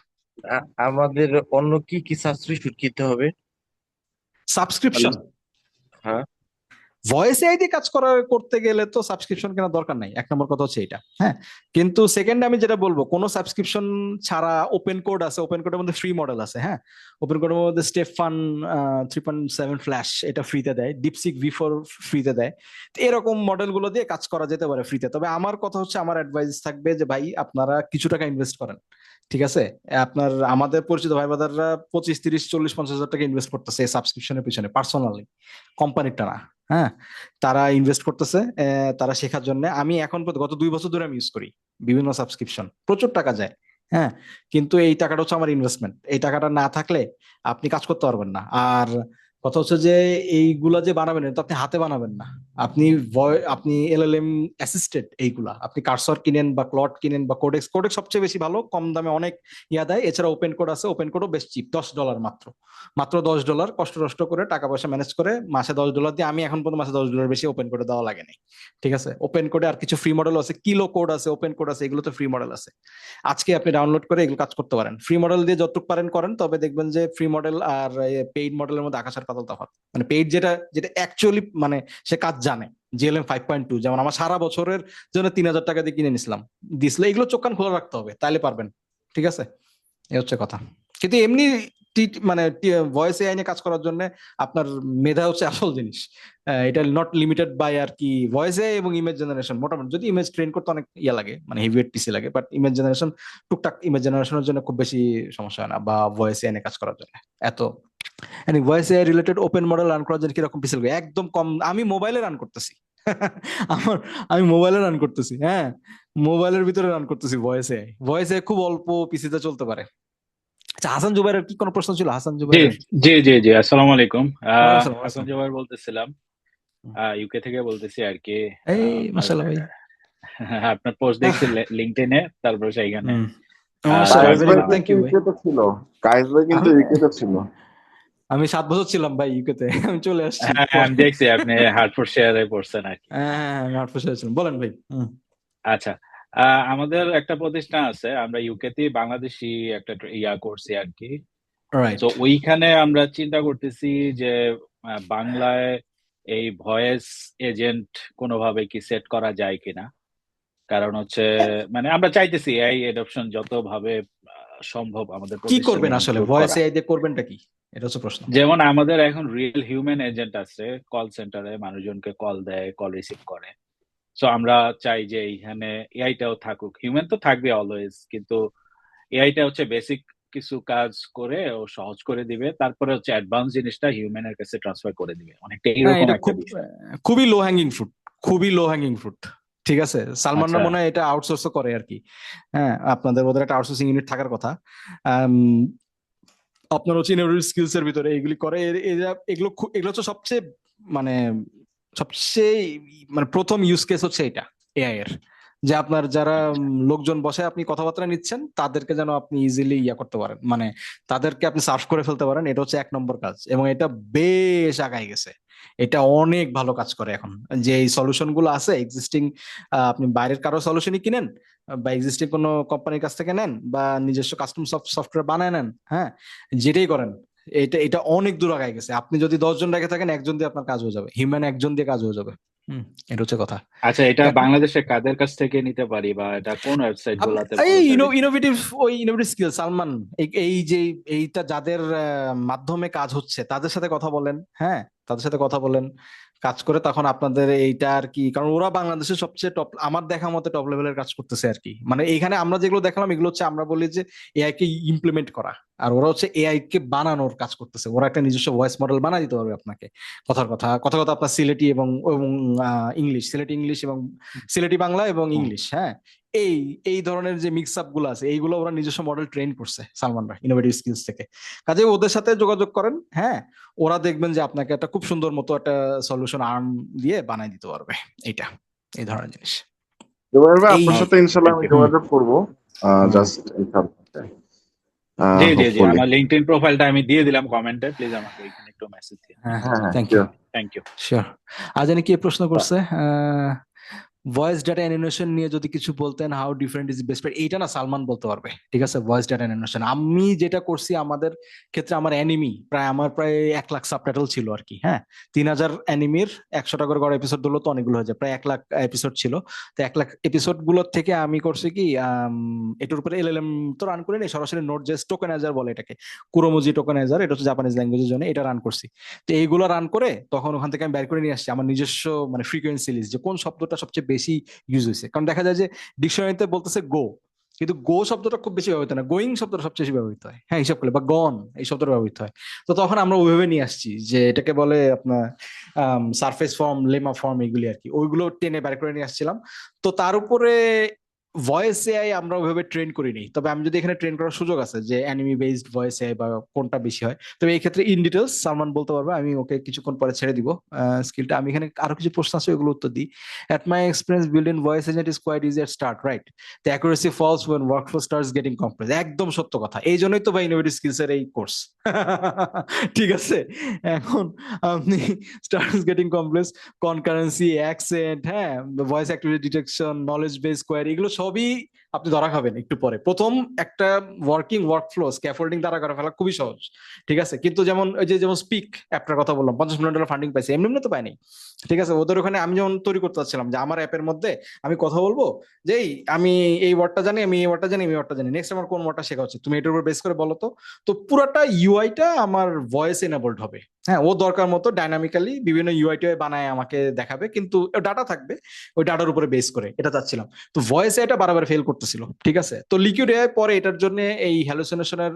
আমাদের অন্য কি কি সাবস্ক্রিপশন কিনতে হবে? সাবস্ক্রিপশন হ্যাঁ। ভয়েস এআই দিয়ে কাজ করতে গেলে তো সাবস্ক্রিপশন কেনার দরকার নাই, এক নম্বর কথা হচ্ছে এটা। হ্যাঁ, কিন্তু সেকেন্ড আমি যেটা বলবো, কোনো সাবস্ক্রিপশন ছাড়া ওপেন কোড আছে, ওপেন কোডের মধ্যে ফ্রি মডেল আছে। হ্যাঁ, ওপেন কোডের মধ্যে স্টেফান 3.7 ফ্ল্যাশ এটা ফ্রিতে দেয়, ডিপসিক V4 ফ্রিতে দেয়। তো এরকম মডেল গুলো দিয়ে কাজ করা যেতে পারে ফ্রিতে। তবে আমার কথা হচ্ছে, আমার অ্যাডভাইস থাকবে যে ভাই আপনারা কিছু টাকা ইনভেস্ট করেন। ঠিক আছে, আপনার আমাদের পরিচিত ভাই বাদাররা 25, 30, 40, 50 হাজার টাকা ইনভেস্ট করতেছে এই সাবস্ক্রিপশনের পিছনে পার্সোনালি, কোম্পানিটা না। হ্যাঁ, তারা ইনভেস্ট করতেছে তারা শেখার জন্য। আমি এখন গত 2 বছর ধরে আমি ইউজ করি বিভিন্ন সাবস্ক্রিপশন, প্রচুর টাকা যায়। হ্যাঁ, কিন্তু এই টাকাটা হচ্ছে আমার ইনভেস্টমেন্ট, এই টাকাটা না থাকলে আপনি কাজ করতে পারবেন না। আর কথা হচ্ছে যে এইগুলা যে বানাবেন, এটা তো আপনি হাতে বানাবেন না। আপনি আপনি এলএলএম অ্যাসিস্টেড এইগুলা, আপনি কার্সর কিনেন বা ক্লড কিনেন বা কোডেক্স। কোডেক্স সবচেয়ে বেশি ভালো, কম দামে অনেক দেয়। এছাড়া ওপেন কোড আছে, ওপেন কোডও বেশ চিপ, $10 মাত্র। মাত্র $10, কষ্ট কষ্ট করে টাকা পয়সা ম্যানেজ করে মাসে $10 দিয়ে আমি এখন পর্যন্ত মাসে $10 বেশি ওপেন কোডে দেওয়া লাগে নাই। ঠিক আছে, ওপেন কোডে আর কিছু ফ্রি মডেল আছে, কিলো কোড আছে, ওপেন কোড আছে, এগুলো তো ফ্রি মডেল আছে। আজকে আপনি ডাউনলোড করে এগুলো কাজ করতে পারেন। ফ্রি মডেল দিয়ে যতটুকু পারেন করেন, তবে দেখবেন যে ফ্রি মডেল আর পেইড মডেলের মধ্যে আকাশ আর পাতাল তফাৎ। মানে পেইড যেটা যেটা অ্যাকচুয়ালি মানে সে কাজ জানে, জিএলএম 5.2, যেমন আমার সারা বছরের জন্য 3,000 টাকা দিয়ে কিনে নিছিলাম, দিসলে এগুলো চোখ কান খোলা রাখতে হবে, তাহলে পারবেন। ঠিক আছে, এই হচ্ছে কথা। কিন্তু এমনি মানে ভয়েস এআই নিয়ে কাজ করার জন্য আপনার মেধা হচ্ছে আসল জিনিস। এটা নট লিমিটেড বাই আর কি ভয়েস এআই এবং ইমেজ জেনারেশন। মোটামুটি যদি ইমেজ ট্রেন করতে অনেক লাগে, মানে হেভিওয়েট পিসি লাগে, বাট ইমেজ জেনারেশন টুকটাক ইমেজ জেনারেশনের জন্য খুব বেশি সমস্যা হয় না, বা ভয়েস এআই নিয়ে কাজ করার জন্য এত। Voice AI related open model run করার জন্য কিরকম পিসি লাগে, একদম কম। আমি মোবাইলে রান করতেছি আমার আমি মোবাইলে রান করতেছি। হ্যাঁ, মোবাইলের ভিতরে রান করতেছি ভয়েস এআই। ভয়েস এআই খুব অল্প পিসিতে চলতে পারে। আচ্ছা, হাসান জুবাইরের কি কোনো প্রশ্ন ছিল? হাসান জি জুবাইরের জি জি জি, আসসালামু আলাইকুম। ওয়ালাইকুম আসসালাম, হাসান ওয়ালাইকুম। জোবাইর বলতেছিলাম, ইউকে থেকে বলতেছি আর কি। এই আপনার মাশাআল্লাহ ভাই। আপনার পোস্ট দেখছি লিঙ্কডইনে, তারপর সেইখানে হুম, মাশাআল্লাহ, কায়েস জয়েন ভেরি ভাই গুড, করলাম। থ্যাংক কিন্তু ইউ ভাই। ইউকেতে ছিল। কায়েস ভাই কিন্তু আমি ইউকেতে ছিল। আমি 7 বছর ছিলাম ভাই ইউকেতে, আমি চলে আসছি হ্যাঁ, পরে। আমি দেখছি আপনি হার্টফোর্ড শেয়ারে পড়ছেন আর কি। হ্যাঁ হ্যাঁ হ্যাঁ, আমি 8 বছর ছিলাম, বলেন ভাই। আচ্ছা, আমাদের একটা প্রতিষ্ঠান আছে, আমরা ইউকেতে বাংলাদেশি একটা ইয়া করছি আর কি। তো রাইট। ওইখানে আমরা চিন্তা করতেছি যে বাংলায় এই ভয়েস এজেন্ট কোনোভাবে কি সেট করা যায় কিনা। কারণ হচ্ছে মানে আমরা চাইতেছি এই এডপশন যত ভাবে সম্ভব আমাদের কি প্রতিষ্ঠানে করবেন আসলে ইনক্লুড ভয়েস করা? এআই দিয়ে করবেনটা কি, এটা হচ্ছে প্রশ্ন। যেমন আমাদের এখন রিয়েল হিউম্যান এজেন্ট আছে কল সেন্টারে, মানুষজনকে কল দেয়, কল রিসিভ করে। সো আমরা চাই যে এইখানে এআইটাও থাকুক। হিউম্যান তো থাকবে অলওয়েজ, কিন্তু এআইটা হচ্ছে বেসিক কিছু কাজ করে ও সহজ করে দিবে, তারপরে হচ্ছে অ্যাডভান্স জিনিসটা হিউম্যানের কাছে ট্রান্সফার করে দিবে, অনেকটা হ্যাঁ, এরকম এটা একটা খুব বিষয়। খুবই লো হ্যাঙ্গিং ফ্রুট, খুবই লো হ্যাঙ্গিং ফ্রুট। ঠিক আছে, সালমানরা আচ্ছা, মনে হয় এটা আউটসোর্সও করে আর কি। হ্যাঁ, আপনাদের ওদের একটা আউটসোর্সিং ইউনিট থাকার কথা। আম, আপনার হচ্ছে ইনোভেটিভ স্কিলস এর ভিতরে এগুলি করে এগুলো এগুলো হচ্ছে সবচেয়ে মানে সবচেয়ে মানে প্রথম ইউজ কেস হচ্ছে এটা এআই এর, যে আপনার যারা আচ্ছা। লোকজন বসে আপনি কথাবার্তা নিচ্ছেন তাদেরকে যেন আপনি ইজিলি করতে পারেন, মানে তাদেরকে আপনি সার্ভ করে ফেলতে পারেন। এটা হচ্ছে 1 নম্বর কাজ, এবং এটা বেশ আগায় গেছে। এটা অনেক ভালো কাজ করে এখন। যে এই সলিউশন গুলো আছে এক্সিস্টিং, আপনি বাইরের কারো সলিউশনই কিনেন বা এক্সিস্টিং কোনো কোম্পানির কাছ থেকে নেন বা নিজস্ব কাস্টম সফটওয়্যার বানায় নেন, হ্যাঁ, যেটাই করেন, এটা এটা অনেক দূর আগায় গেছে। আপনি যদি 10 জন রেখে থাকেন, একজন দিয়ে আপনার কাজ হয়ে যাবে, হিউম্যান একজন দিয়ে কাজ হয়ে যাবে। এটা হচ্ছে কথা। আচ্ছা, এটা এখন বাংলাদেশে কাদের কাছ থেকে নিতে পারি, বা এটা কোন ওয়েবসাইট গুলাতে এই ভালো সার্ভিস দেয়? ইনোভেটিভ, ওই ইনোভেটিভ স্কিল সালমান, এই যে এইটা যাদের মাধ্যমে কাজ হচ্ছে তাদের সাথে কথা বলেন, হ্যাঁ, তাদের সাথে কথা বলেন, কাজ করে তখন আপনাদের এইটা আর কি, কারণ ওরা বাংলাদেশের সবচেয়ে টপ, আমার দেখা মতে টপ লেভেলের কাজ করতেছে আর কি। মানে এইখানে আমরা যেগুলো দেখালাম এগুলো হচ্ছে আমরা বলি যে এআই কে ইমপ্লিমেন্ট করা, আর ওরা হচ্ছে এআই কে বানানোর কাজ করতেছে। ওরা একটা নিজস্ব ভয়েস মডেল বানা দিতে পারবে আপনাকে, কথার কথা কথা কথা আপনার সিলেটি এবং এবং ইংলিশ, সিলেটি ইংলিশ এবং সিলেটি বাংলা এবং হুম। ইংলিশ, হ্যাঁ, এই এই ধরনের যে মিক্স আপ গুলো আছে এইগুলো ওরা নিজস্ব মডেল ট্রেন করছে সালমানরা ইনোভেটিভ স্কিলস থেকে। কাজে ওদের সাথে যোগাযোগ করেন, হ্যাঁ, ওরা দেখবেন যে আপনাকে একটা খুব সুন্দর মতো একটা সলিউশন আর্ম দিয়ে বানাই দিতে পারবে। এইটা এই ধরনের জিনিস। এবার এই আপনার সাথে ইনশাল্লাহ থ্যাংক আমি ইউ। হুম যোগাযোগ করবো, হুম জাস্ট এই সাবজেক্টে, জি জি জি, হোপফুলি। আমার লিঙ্কডইন প্রোফাইলটা আমি দিয়ে দিলাম কমেন্টে, প্লিজ আমাকে ওইখানে একটু মেসেজ দিয়ে। হ্যাঁ, হ্যাঁ হ্যাঁ, thank you. sure. Thank you. Sure. আর জানি কি প্রশ্ন করছে, ভয়েস ডাটা অ্যানিমেশন নিয়ে যদি কিছু বলতেন, হাউ ডিফারেন্ট ইজ বেস্ট। এইটা না সালমান বলতে পারবে, ঠিক আছে। ভয়েস ডাটা অ্যানিমেশন আমি যেটা করছি আমাদের ক্ষেত্রে, আমার অ্যানিমি প্রায় 1 লাখ সাবটাইটেল ছিল আর কি, হ্যাঁ। 3,000 অ্যানিমির 100 টাকা করে এপিসোড দিলো, তো অনেকগুলো হয়ে যায়, প্রায় 1 লাখ এপিসোড ছিল। তো 1 লাখ এপিসোড গুলোর থেকে আমি করছি কি, এটার উপরে এলএলএম তো রান করি নাই, সরাসরি নোট জেস টোকেনাইজার বলে এটাকে, কুরোমুজি টোকেনাইজার, এটা হচ্ছে জাপানিজ ল্যাঙ্গুয়েজের জন্য, এটা রান করছি। তো এইগুলো রান করে তখন ওখান থেকে আমি বের করে নিয়ে আসছি আমার নিজস্ব মানে ফ্রিকোয়েন্সি লিস্ট, যে কোন শব্দটা সবচেয়ে বেশি ইউজ হয়েছে। কারণ দেখা যায় যে ডিকশনারিতে বলতেছে গো, কিন্তু গো শব্দটা খুব বেশি ব্যবহৃত না, গোয়িং শব্দটা সবচেয়ে বেশি ব্যবহৃত হয়, হ্যাঁ, হিসাব করলে, বা গন এই শব্দটা ব্যবহৃত হয়। তো তখন আমরা ওইভাবে নিয়ে আসছি যে এটাকে বলে আপনার সারফেস ফর্ম, লেমা ফর্ম, এগুলি আর কি, ওইগুলো টেনে বের করে নিয়ে আসছিলাম। তো তার উপরে ভয়েস এআই আমরা ওইভাবে ট্রেন করিনি, তবে আমি যদি এখানে ট্রেন করার সুযোগ আছে যে অ্যানিমি বেসড ভয়েস এআই বা কোনটা বেশি হয়, তবে এই ক্ষেত্রে ইন ডিটেলস সালমান বলতে পারবে, আমি ওকে কিছুক্ষণ পরে ছেড়ে দিব স্কিলটা। আমি এখানে আরো কিছু প্রশ্ন আছে, ওগুলো উত্তর দিই। At my experience, building voice agent is quite easy at start, right? The accuracy falls when workflow starts getting complex. একদম সত্য কথা, এই জন্যই তো ভাই ইনোভেটিভ স্কিলস এর এই কোর্স। ঠিক আছে, এখন আপনি starts getting complex, concurrency, accent, হ্যাঁ, voice activity detection, knowledge base query, এগুলো সবই আপনি ধরা খাবেন একটু পরে। প্রথম একটা ওয়ার্কিং ওয়ার্কফ্লো স্ক্যাফোল্ডিং দ্বারা করা ফেলা খুবই সহজ, ঠিক আছে। কিন্তু যেমন ওই যে যেমন স্পিক অ্যাপটার কথা বললাম, $50 মিলিয়ন ফান্ডিং পাইছে, এমনি এমনি তো পাইনি, ঠিক আছে। ওদের ওখানে আমি যেমন তৈরি করতে চাচ্ছিলাম যে আমার অ্যাপের মধ্যে আমি কথা বলবো যে আমি এই ওয়ার্ডটা জানি, আমি এই ওয়ার্ডটা জানি, আমি ওয়ার্ডটা জানি, নেক্সট আমার কোন ওয়ার্ডটা শেখা হচ্ছে, তুমি এটার উপর বেস করে বলো তো। তো পুরাটা ইউআইটা আমার ভয়েস এনাবলড হবে, হ্যাঁ। ও দরকার মতো ডাইনামিক্যালি বিভিন্ন ইউআইটি বানায় আমাকে দেখাবে, কিন্তু ডাটা থাকবে, ওই ডাটার উপরে বেস করে এটা চাচ্ছিলাম। তো ভয়েস এটা বারবার ফেল করতেছিল, ঠিক আছে। তো লিকুইড এআই পরে এটার জন্য এই হ্যালুসিনেশনের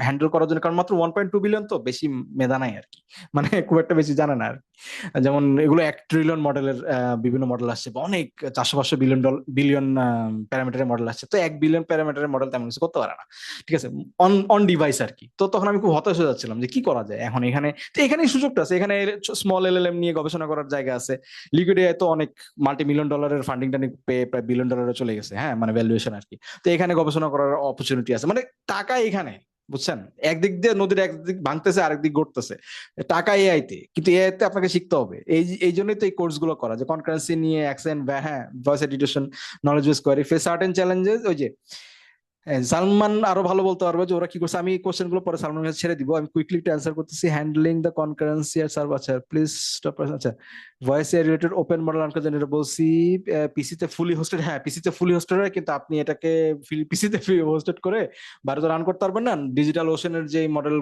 হ্যান্ডেল করার জন্য, কারণ মাত্র 1.2 বিলিয়ন, তো বেশি মেধা নাই আর কি, মানে খুব একটা বেশি জানে না আর কি। যেমন এগুলো 1 ট্রিলিয়ন মডেলের বিভিন্ন মডেল আসছে, বা অনেক 400-500 বিলিয়ন প্যারামিটারের মডেল আসছে, তো 1 বিলিয়ন প্যারামিটারের মডেল তেমন কিছু করতে পারে না, ঠিক আছে, অন অন ডিভাইস আর কি। তো তখন আমি খুব হতাশ হয়ে যাচ্ছিলাম যে কি করা যায় এখন এখানে। তো এখানেই সুযোগটা আছে, এখানে স্মল এলএলএম নিয়ে গবেষণা করার জায়গা আছে। লিকুইড এআই তো অনেক $multi-million ফান্ডিংটা পেয়ে প্রায় $1 বিলিয়ন চলে গেছে, হ্যাঁ, মানে ভ্যালুয়েশন আর কি। তো এখানে গবেষণা করার অপরচুনিটি আছে, মানে টাকা এখানে, বুঝছেন, একদিক দিয়ে নদীর একদিক ভাঙতেছে, আরেক দিক গড়তেছে, টাকা এআইতে, কিন্তু এআইতে আপনাকে শিখতে হবে। এই জন্যই তো এই কোর্স গুলো করা, যে কনকারেন্সি নিয়ে অ্যাকসেন্ট, হ্যাঁ, ভয়েস এডিটেশন, knowledge base query, face certain challenges, ওই যে হ্যাঁ, সালমান আরো ভালো বলতে পারবে যে ওরা কি করছে। আমি কোশ্চেন গুলো পরে সালমানের কাছে ছেড়ে দিব, আমি কুইকলি একটু অ্যান্সার করতেছি। হ্যান্ডলিং দ্য কনকারেন্সি আর সার্ভ, আচ্ছা প্লিজ স্টপ। আচ্ছা, ভয়েস এ রিলেটেড ওপেন মডেল আনকা যেটা বলছি, পিসিতে ফুলি হোস্টেড, হ্যাঁ পিসিতে ফুলি হোস্টেড হয়, কিন্তু আপনি এটাকে পিসিতে হোস্টেড করে বাইরে তো রান করতে পারবেন না। ডিজিটাল ওশনের যে মডেল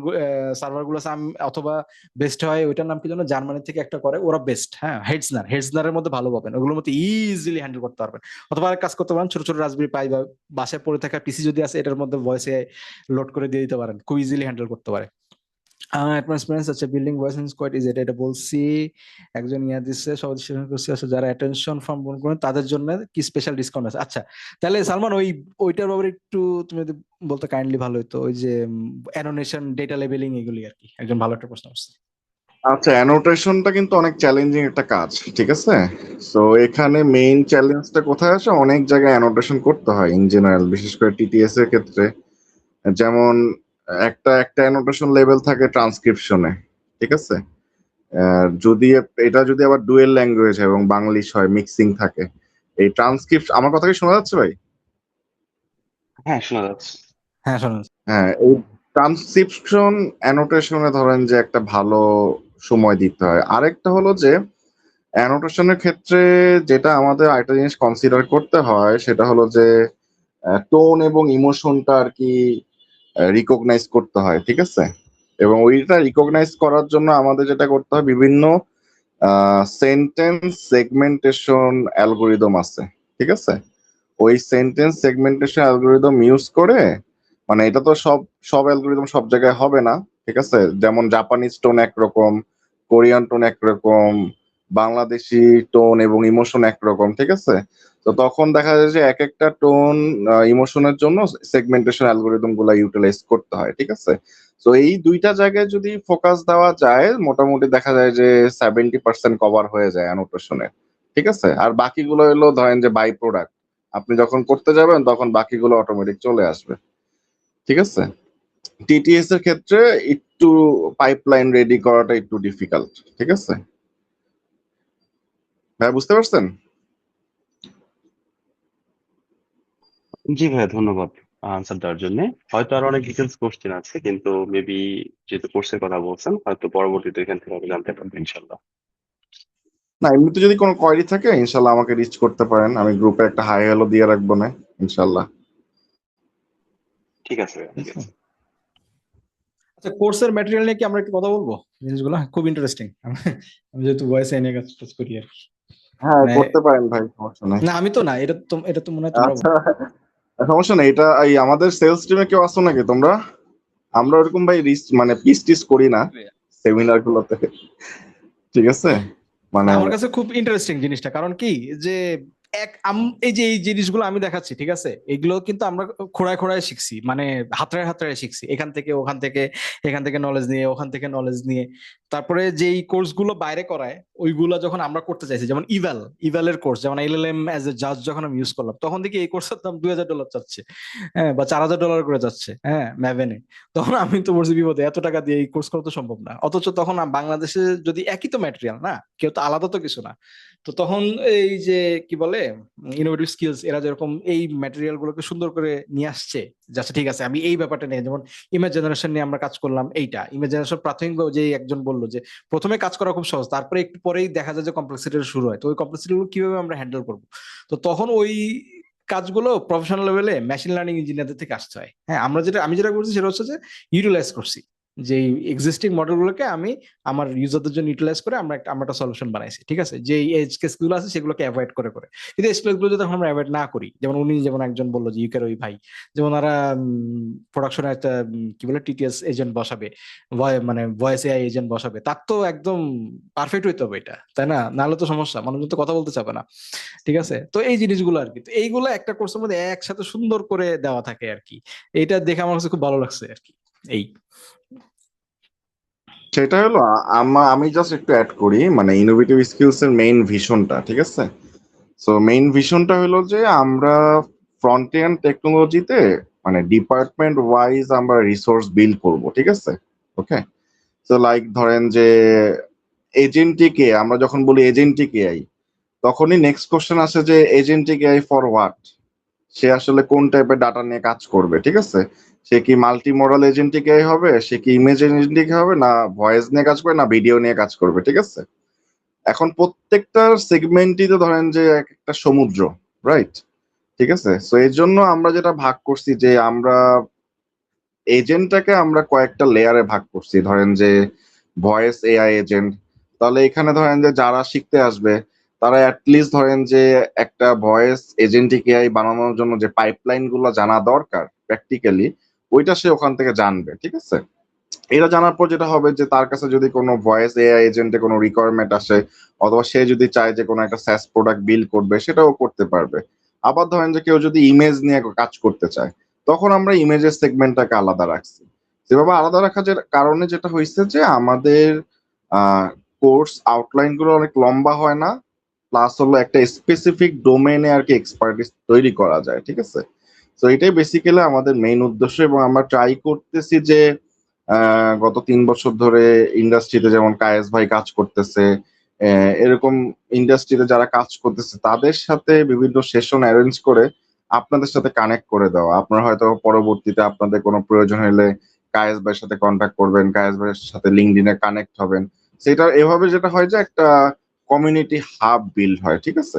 সার্ভার গুলো আছে অথবা বেস্ট হয়, ওইটার নাম কি যেন, জার্মানি থেকে একটা করে ওরা বেস্ট, হ্যাঁ হেডসনারের মধ্যে ভালো পাবেন, ওগুলোর মধ্যে ইজিলি হ্যান্ডেল করতে পারবেন। অথবা আরেক কাজ করতে পারেন, ছোট ছোট রাসবেরি পাই বা বাসায় পড়ে থাকা পিসি যদি আছে, এটার মধ্যে ভয়েসে লোড করে দিয়ে দিতে পারেন, খুব ইজিলি হ্যান্ডেল করতে পারে। এক্সপিরিয়েন্স আছে building voice in quite easy, এটা বলছি। একজন ইয়া দিচ্ছে সবাই করছে, আছে যারা অ্যাটেনশন ফর্ম পূরণ করেন তাদের জন্য কি স্পেশাল ডিসকাউন্ট আছে। আচ্ছা, তাহলে সালমান ওইটার ব্যাপারে একটু তুমি যদি বলতে কাইন্ডলি ভালো হতো, ওই যে অ্যানোনেশন, ডেটা লেবেলিং, এগুলি আর কি। একজন ভালো একটা প্রশ্ন আসছে। আচ্ছা, অ্যানোটেশনটা কিন্তু অনেক চ্যালেঞ্জিং একটা কাজ, ঠিক আছে? সো এখানে মেইন চ্যালেঞ্জটা কোথায় আসে, অনেক জায়গায় অ্যানোটেশন করতে হয় ইন জেনারেল, বিশেষ করে টিটিএস এর ক্ষেত্রে। যেমন একটা একটা অ্যানোটেশন লেভেল থাকে ট্রান্সক্রিপশনে, ঠিক আছে? যদি এটা যদি আবার ডুয়েল ল্যাঙ্গুয়েজ এবং বাংলিশ হয়, মিক্সিং থাকে, এই ট্রান্সক্রিপ্ট, আমার কথা কি শোনা যাচ্ছে ভাই? হ্যাঁ, শোনা যাচ্ছে। হ্যাঁ শোনেন। হ্যাঁ, এই ট্রান্সক্রিপশন অ্যানোটেশনে ধরেন যে একটা ভালো সময় দিতে হয়। আরেকটা হলো যে অ্যানোটেশনের ক্ষেত্রে যেটা আমাদের আরেকটা জিনিস কনসিডার করতে হয়, সেটা হলো যে টোন এবং ইমোশনটা আর কি রিকগনাইজ করতে হয়, ঠিক আছে? এবং ওইটা রিকগনাইজ করার জন্য আমাদের যেটা করতে হয়, বিভিন্ন সেন্টেন্স সেগমেন্টেশন অ্যালগোরিদম আছে, ঠিক আছে? ওই সেন্টেন্স সেগমেন্টেশন অ্যালগোরিদম ইউজ করে, মানে এটা তো সব সব অ্যালগোরিদম সব জায়গায় হবে না, ঠিক আছে? যেমন জাপানিজ টোন একরকম, কোরিয়ান টোন একরকম, বাংলাদেশি টোন এবং ইমোশন একরকম, ঠিক আছে? তো তখন দেখা যায় যে এক একটা টোন ইমোশনের জন্য সেগমেন্টেশন অ্যালগোরিদম গুলা ইউটিলাইজ করতে হয়, ঠিক আছে? তো এই দুইটা জায়গায় যদি ফোকাস দেওয়া যায়, মোটামুটি দেখা যায় যে 70% কভার হয়ে যায় অ্যানোটেশনে, ঠিক আছে? আর বাকিগুলো হলো ধরেন যে বাই প্রোডাক্ট, আপনি যখন করতে যাবেন তখন বাকিগুলো অটোমেটিক চলে আসবে, ঠিক আছে? টিটিএস এর ক্ষেত্রে একটু পাইপলাইন রেডি করাটা একটু ডিফিকাল্ট, ঠিক আছে? হ্যাঁ, বুঝতে পারছেন? জি ভাইয়া, ধন্যবাদ আনসার দেওয়ার জন্য। হয়তো আরো অনেক ডিটেলস কোশ্চেন আছে, কিন্তু মেবি যেহেতু কোর্সের কথা বলছেন, হয়তো পরবর্তীতে এখান থেকে আমি জানতে পারবো ইনশাল্লাহ। না, এমনিতে যদি কোনো কোয়েরি থাকে ইনশাল্লাহ আমাকে রিচ করতে পারেন, আমি গ্রুপে একটা হাই হ্যালো দিয়ে রাখবো না, ইনশাল্লাহ। ঠিক আছে ভাইয়া, ঠিক আছে। আচ্ছা, কোর্সের ম্যাটেরিয়াল নিয়ে কি আমরা একটু কথা বলবো? জিনিসগুলো খুব ইন্টারেস্টিং। আমি যেহেতু ভয়েস এ নিয়ে কাজ টাজ করি আর কি। হ্যাঁ, মানে করতে পারেন ভাই, সমস্যা নাই। না, আমি তো না, এটা তো মনে হয় তোমরা আচ্ছা, সমস্যা নেই। এটা এই আমাদের সেলস টিমে কেউ আসো নাকি তোমরা? আমরা ওরকম ভাই রিস্ক মানে পিস টিস করি না সেমিনার গুলোতে, ঠিক আছে? না, মানে আমার কাছে খুব ইন্টারেস্টিং জিনিসটা, কারণ কি যে এই যে এই জিনিসগুলো আমি দেখাচ্ছি, ঠিক আছে, এগুলো কিন্তু আমরা খোঁড়ায় খোঁড়ায় শিখছি, মানে হাতড়ায় হাতড়ায় শিখছি, এখান থেকে ওখান থেকে, এখান থেকে নলেজ নিয়ে, ওখান থেকে নলেজ নিয়ে। তারপরে যেই কোর্স গুলো বাইরে করায়, ওইগুলো যখন আমরা করতে চাইছি, যেমন ইভ্যালের কোর্স, যেমন এলএলএম অ্যাজ এ জাজ যখন আমি ইউজ করলাম, তখন দেখি এই কোর্সের দাম $2000 চাচ্ছে, হ্যাঁ, বা $4000 করে যাচ্ছে, হ্যাঁ, ম্যাভেনে। তখন আমি তো বলছি বিপদে, এত টাকা দিয়ে এই কোর্স করা তো সম্ভব না। অথচ তখন বাংলাদেশে যদি একই তো ম্যাটেরিয়াল, না কেউ তো আলাদা তো কিছু না, তো তখন এই যে কি বলে ইনোভেটিভ স্কিলস, এরা যেরকম এই ম্যাটেরিয়াল গুলোকে সুন্দর করে নিয়ে আসছে, যাচ্ছে ঠিক আছে, আমি এই ব্যাপারটা নিয়ে, যেমন ইমেজ জেনারেশন নিয়ে আমরা কাজ করলাম, এইটা ইমেজ জেনারেশন প্রাথমিকভাবে যে একজন বললো যে প্রথমে কাজ করা খুব সহজ, তারপরে একটু পরেই দেখা যায় যে কমপ্লেক্সিটি শুরু হয়, তো ওই কমপ্লেক্সিটি গুলো কিভাবে আমরা হ্যান্ডেল করবো। তো তখন ওই কাজগুলো প্রফেশনাল লেভেলে মেশিন লার্নিং ইঞ্জিনিয়ারদের থেকে আসতে হয়। হ্যাঁ, আমি যেটা করছি সেটা হচ্ছে যে ইউটিলাইজ করছি, যে এক্সিস্টিং মডেলগুলোকে আমি আমার ইউজারদের জন্য ইউটিলাইজ করে আমরা একটা সলিউশন বানাইছি, ঠিক আছে, যে এজ কেস গুলো আছে সেগুলোকে অ্যাভয়েড করে করে। কিন্তু এজ কেস গুলো যদি আমরা অ্যাভয়েড না করি, যেমন একজন বললো যে ইউকের ওই ভাই, যেমন ওরা প্রোডাকশনে একটা কি বলে টিটিএস এজেন্ট বসাবে, মানে ভয়েস এআই এজেন্ট বসাবে, তার তো একদম পারফেক্ট হইতে হবে এটা, তাই না? নাহলে তো সমস্যা, মানুষজন তো কথা বলতে চাবে না, ঠিক আছে? তো এই জিনিসগুলো আর কি, তো এইগুলো একটা কোর্সের মধ্যে একসাথে সুন্দর করে দেওয়া থাকে আর কি। এটা দেখে আমার কাছে খুব ভালো লাগছে আর কি। এই সেটা হলো আমি জাস্ট একটু অ্যাড করি, মানে ইনোভেটিভ স্কিলস এর মেইন ভিশনটা, ঠিক আছে? সো মেইন ভিশনটা হলো যে আমরা ফ্রন্ট এন্ড টেকনোলজিতে মানে ডিপার্টমেন্ট ওয়াইজ আমরা রিসোর্স বিল্ড করব, ঠিক আছে? ওকে, তো লাইক ধরেন যে এজেন্টিক এ, আমরা যখন বলি এজেন্টিক এআই, তখনই নেক্সট কোশ্চেন আসে যে এজেন্টিক এআই ফর হোয়াট, সে আসলে কোন টাইপের ডাটা নিয়ে কাজ করবে, ঠিক আছে? সে কি মাল্টি মডাল এজেন্টিক এআই হবে, সে কি ইমেজ এজেন্টিক হবে, না ভয়েস নিয়ে কাজ করবে, না ভিডিও নিয়ে কাজ করবে, ঠিক আছে? এখন প্রত্যেকটা সেগমেন্টই তো ধরেন যে এক একটা সমুদ্র, রাইট? ঠিক আছে, সো এর জন্য আমরা যেটা ভাগ করছি যে আমরা এজেন্টটাকে আমরা কয়েকটা লেয়ারে ভাগ করছি। ধরেন যে ভয়েস এআই এজেন্ট, তাহলে এখানে ধরেন যে যারা শিখতে আসবে তারা অ্যাটলিস্ট ধরেন যে একটা ভয়েস এজেন্টিক এআই বানানোর জন্য যে পাইপলাইন গুলো জানা দরকার প্র্যাকটিক্যালি, ওইটা সে ওখান থেকে জানবে, ঠিক আছে? এটা জানার পর যেটা হবে যে তার কাছে যদি কোনো ভয়েস এআই এজেন্টে কোনো রিকোয়ারমেন্ট আসে, অথবা সে যদি চায় যে কোনো একটা স্যাস প্রোডাক্ট বিল্ড করবে, সেটাও করতে পারবে। আবার ধরেন যে কেউ যদি ইমেজ নিয়ে কাজ করতে চায়, তখন আমরা ইমেজের সেগমেন্টটাকে আলাদা রাখছি। যেভাবে আলাদা রাখার কারণে যেটা হয়েছে যে আমাদের কোর্স আউটলাইন গুলো অনেক লম্বা হয় না, প্লাস হলো একটা স্পেসিফিক ডোমেনে আর কি এক্সপার্টিস তৈরি করা যায়, ঠিক আছে? তো এটাই বেসিক্যালি আমাদের মেইন উদ্দেশ্য, এবং আমরা ট্রাই করতেছি যে গত 3 বছর ধরে ইন্ডাস্ট্রিতে যেমন কায়েস ভাই কাজ করতেছে, এরকম ইন্ডাস্ট্রিতে যারা কাজ করতেছে তাদের সাথে বিভিন্ন সেশন অ্যারেঞ্জ করে আপনাদের সাথে কানেক্ট করে দেওয়া। আপনারা হয়তো পরবর্তীতে আপনাদের কোনো প্রয়োজন হলে কায়েস ভাইয়ের সাথে কন্ট্যাক্ট করবেন, কায়েস ভাইয়ের সাথে লিঙ্কডইনে কানেক্ট হবেন। সেটা এভাবে যেটা হয় যে একটা কমিউনিটি হাব বিল্ড হয়, ঠিক আছে?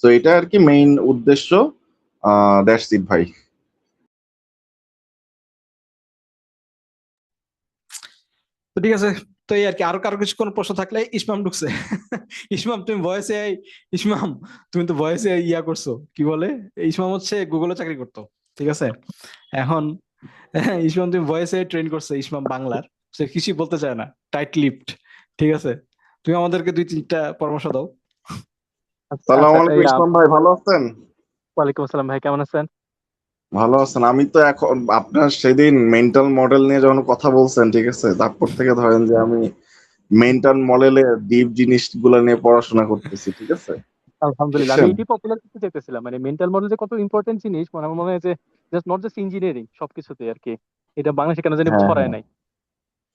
তো এটা আর কি মেইন উদ্দেশ্য। দ্যাটস ইট ভাই। তো ঠিক আছে, তো এই আর কি। আরো কারো কিছু কোনো প্রশ্ন থাকলে, ইসমাম ঢুকছে। ইসমাম তুমি ভয়েসে, ইসমাম তুমি তো ভয়েসে ইয়া করছো, কি বলে, ইসমাম হচ্ছে গুগলে চাকরি করতো, ঠিক আছে? এখন ইসমাম তুমি ভয়েসে ট্রেন করছে, ইসমাম বাংলার, সে কিছুই বলতে চায় না, টাইট লিপড, ঠিক আছে? তুমি আমাদেরকে 2-3টা পরামর্শ দাও। সালাম আলাইকুম ইসলাম ভাই, ভালো আছেন? ওয়ালাইকুম আসসালাম ভাই, কেমন আছেন? ভালো আছেন? আমি তো এখন আপনার সেদিন মেন্টাল মডেল নিয়ে যখন কথা বলছেন, ঠিক আছে, তারপর থেকে ধরেন যে আমি মেন্টাল মডেলের ডিপ জিনিসগুলো নিয়ে পড়াশোনা করতেছি, ঠিক আছে? আলহামদুলিল্লাহ, আমি বুঝছেন? এটি পপুলার করতে চাইতেছিলাম, মানে মেন্টাল মডেল যে কত ইম্পর্টেন্ট জিনিস, মানে আমার মনে হয় যে জাস্ট নট জাস্ট ইঞ্জিনিয়ারিং, সবকিছুতে আর কি। এটা বাংলাদেশে কেন জানি হ্যাঁ, ছড়ায় হ্যাঁ। নাই।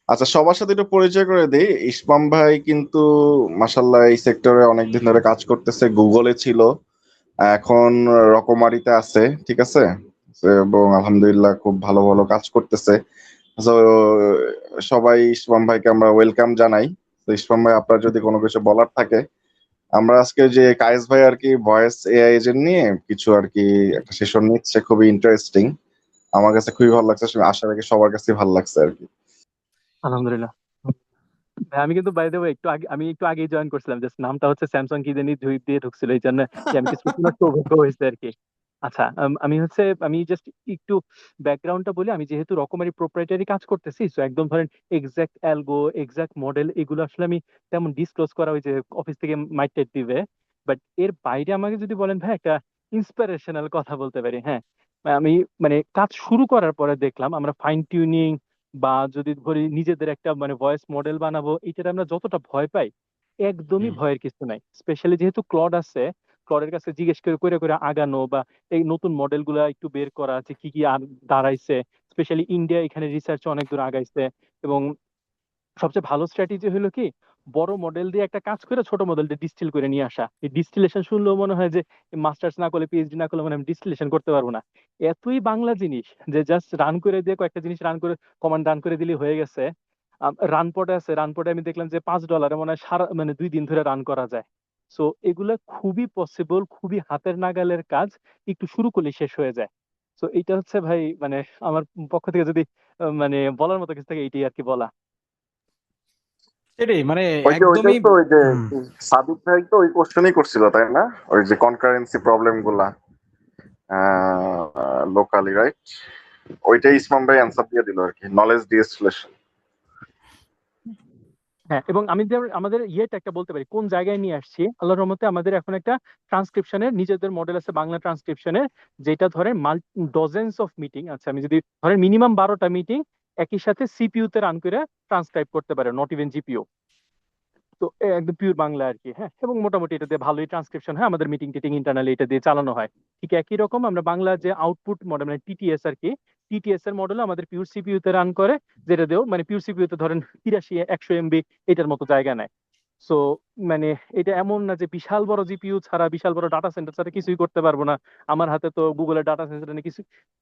আচ্ছা, সবার সাথে একটু পরিচয় করে দিই। ইসমাম ভাই কিন্তু মাশাল্লাহ এই সেক্টরে অনেকদিন ধরে কাজ করতেছে, গুগলে ছিল, এখন রকমারিতে আছে, ঠিক আছে? এবং আলহামদুলিল্লাহ খুব ভালো ভালো কাজ করতেছে। তো সবাই ইসমাম ভাইকে আমরা ওয়েলকাম জানাই। তো ইসমাম ভাই, আপনার যদি কোনো কিছু বলার থাকে, আমরা আজকে যে কায়েস ভাই আর কি ভয়েস এআই এজেন্ট নিয়ে কিছু আর কি একটা সেশন নিচ্ছে, খুবই ইন্টারেস্টিং। আমার কাছে খুবই ভালো লাগছে, আশা রাখি সবার কাছে ভালো লাগছে আর কি। আলহামদুলিল্লাহ ভাই, আমি কিন্তু বাই দ্য ওয়ে আমি একটু আগেই জয়েন করছিলাম, জাস্ট নামটা হচ্ছে স্যামসাং কি জানি জুই দিয়ে ঢুকছিল, এই জন্য কি আমি কিছু শোনার সৌভাগ্য হয়েছে আর কি। আচ্ছা, আমি জাস্ট একটু ব্যাকগ্রাউন্ডটা বলি। আমি যেহেতু রকমারি প্রোপ্রাইটারি কাজ করতেছি, সো একদম ধরেন এক্সাক্ট অ্যালগো, এক্সাক্ট মডেল, এগুলো আসলে আমি তেমন ডিসক্লোজ করা, ওই যে অফিস থেকে মাইট টাইট দিবে। বাট এর বাইরে আমাকে যদি বলেন ভাই, একটা ইন্সপিরেশনাল কথা বলতে পারি। হ্যাঁ, আমি মানে কাজ শুরু করার পরে দেখলাম আমরা ফাইন টিউনিং বা যদি ধরি নিজেদের একটা মানে ভয়েস মডেল বানাবো, এটার আমরা যতটা ভয় পাই, একদমই ভয়ের কিছু নাই। স্পেশালি যেহেতু ক্লড আছে, ক্লডের কাছে জিজ্ঞেস করে করে করে আগানো, বা এই নতুন মডেল গুলা একটু বের করা যে কি কি আর দাঁড়াইছে। স্পেশালি ইন্ডিয়া এখানে রিসার্চ অনেক দূর আগাইছে। এবং সবচেয়ে ভালো স্ট্র্যাটেজি হলো কি, বড় মডেল দিয়ে একটা কাজ করে ছোট মডেল দিয়ে ডিস্টিল করে নিয়ে আসা। এই ডিস্টিলেশন শুনলেও মনে হয় যে মাস্টার্স না করলে, পিএইচডি না করলে মনে হয় আমি ডিস্টিলেশন করতে পারবো না। এতই বাংলা জিনিস যে জাস্ট রান করে দিয়ে কয়েকটা জিনিস রান করে, কমান্ড রান করে দিলে হয়ে গেছে। রানপডে আছে, রানপডে আমি দেখলাম যে $5 মনে হয় সারা মানে 2 দিন ধরে রান করা যায়। সো এগুলা খুবই পসিবল, খুবই হাতের নাগালের কাজ, একটু শুরু করলে শেষ হয়ে যায়। তো এটা হচ্ছে ভাই, মানে আমার পক্ষ থেকে যদি মানে বলার মতো কিছু থাকে, এইটাই আর কি বলা। এটাই মানে ওইটাই একদমই। তো, ওই যে হুম। সাদিক ভাই তো ওই কোশ্চেনই করছিল, তাই না? ওই যে কনকারেন্সি প্রবলেম গুলা লোকালি, রাইট? ওইটাই ইসমাম ভাই অ্যান্সার দিয়ে দিল আর কি, নলেজ ডিস্টিলেশন। হ্যাঁ, এবং আমাদের ইয়েটা একটা বলতে পারি কোন জায়গায় নিয়ে আসছি। আল্লাহর রহমতে আমাদের এখন একটা ট্রান্সক্রিপশনের নিজেদের মডেল আছে, বাংলা ট্রান্সক্রিপশনের, যেটা ধরেন ডজেন্স অফ মিটিং। আচ্ছা, আমি যদি ধরেন মিনিমাম 12টা মিটিং একই সাথে সিপিইউ তে রান করে ট্রান্সক্রাইব করতে পারে, নট ইভেন জিপিইউ। তো একদম পিওর বাংলা আর কি। হ্যাঁ, এবং মোটামুটি এটা দিয়ে ভালোই ট্রান্সক্রিপশন হয়, আমাদের মিটিং টিটিং ইন্টারনালি এটা দিয়ে চালানো হয়। ঠিক একই রকম আমরা বাংলা যে আউটপুট মডেল, মানে টিটিএস আর কি, টিটিএস এর মডেল আমাদের পিওর সিপিইউ তে রান করে, যেটা দিয়েও মানে পিওর সিপিইউ তে ধরেন 83 100 এমবি এটার মতো জায়গা নেয়। সো মানে এটা এমন না যে বিশাল বড় জিপিইউ ছাড়া, বিশাল বড় ডাটা সেন্টার ছাড়া কিছুই করতে পারবো না। আমার হাতে তো গুগলের ডাটা সেন্টার নেই, কিছু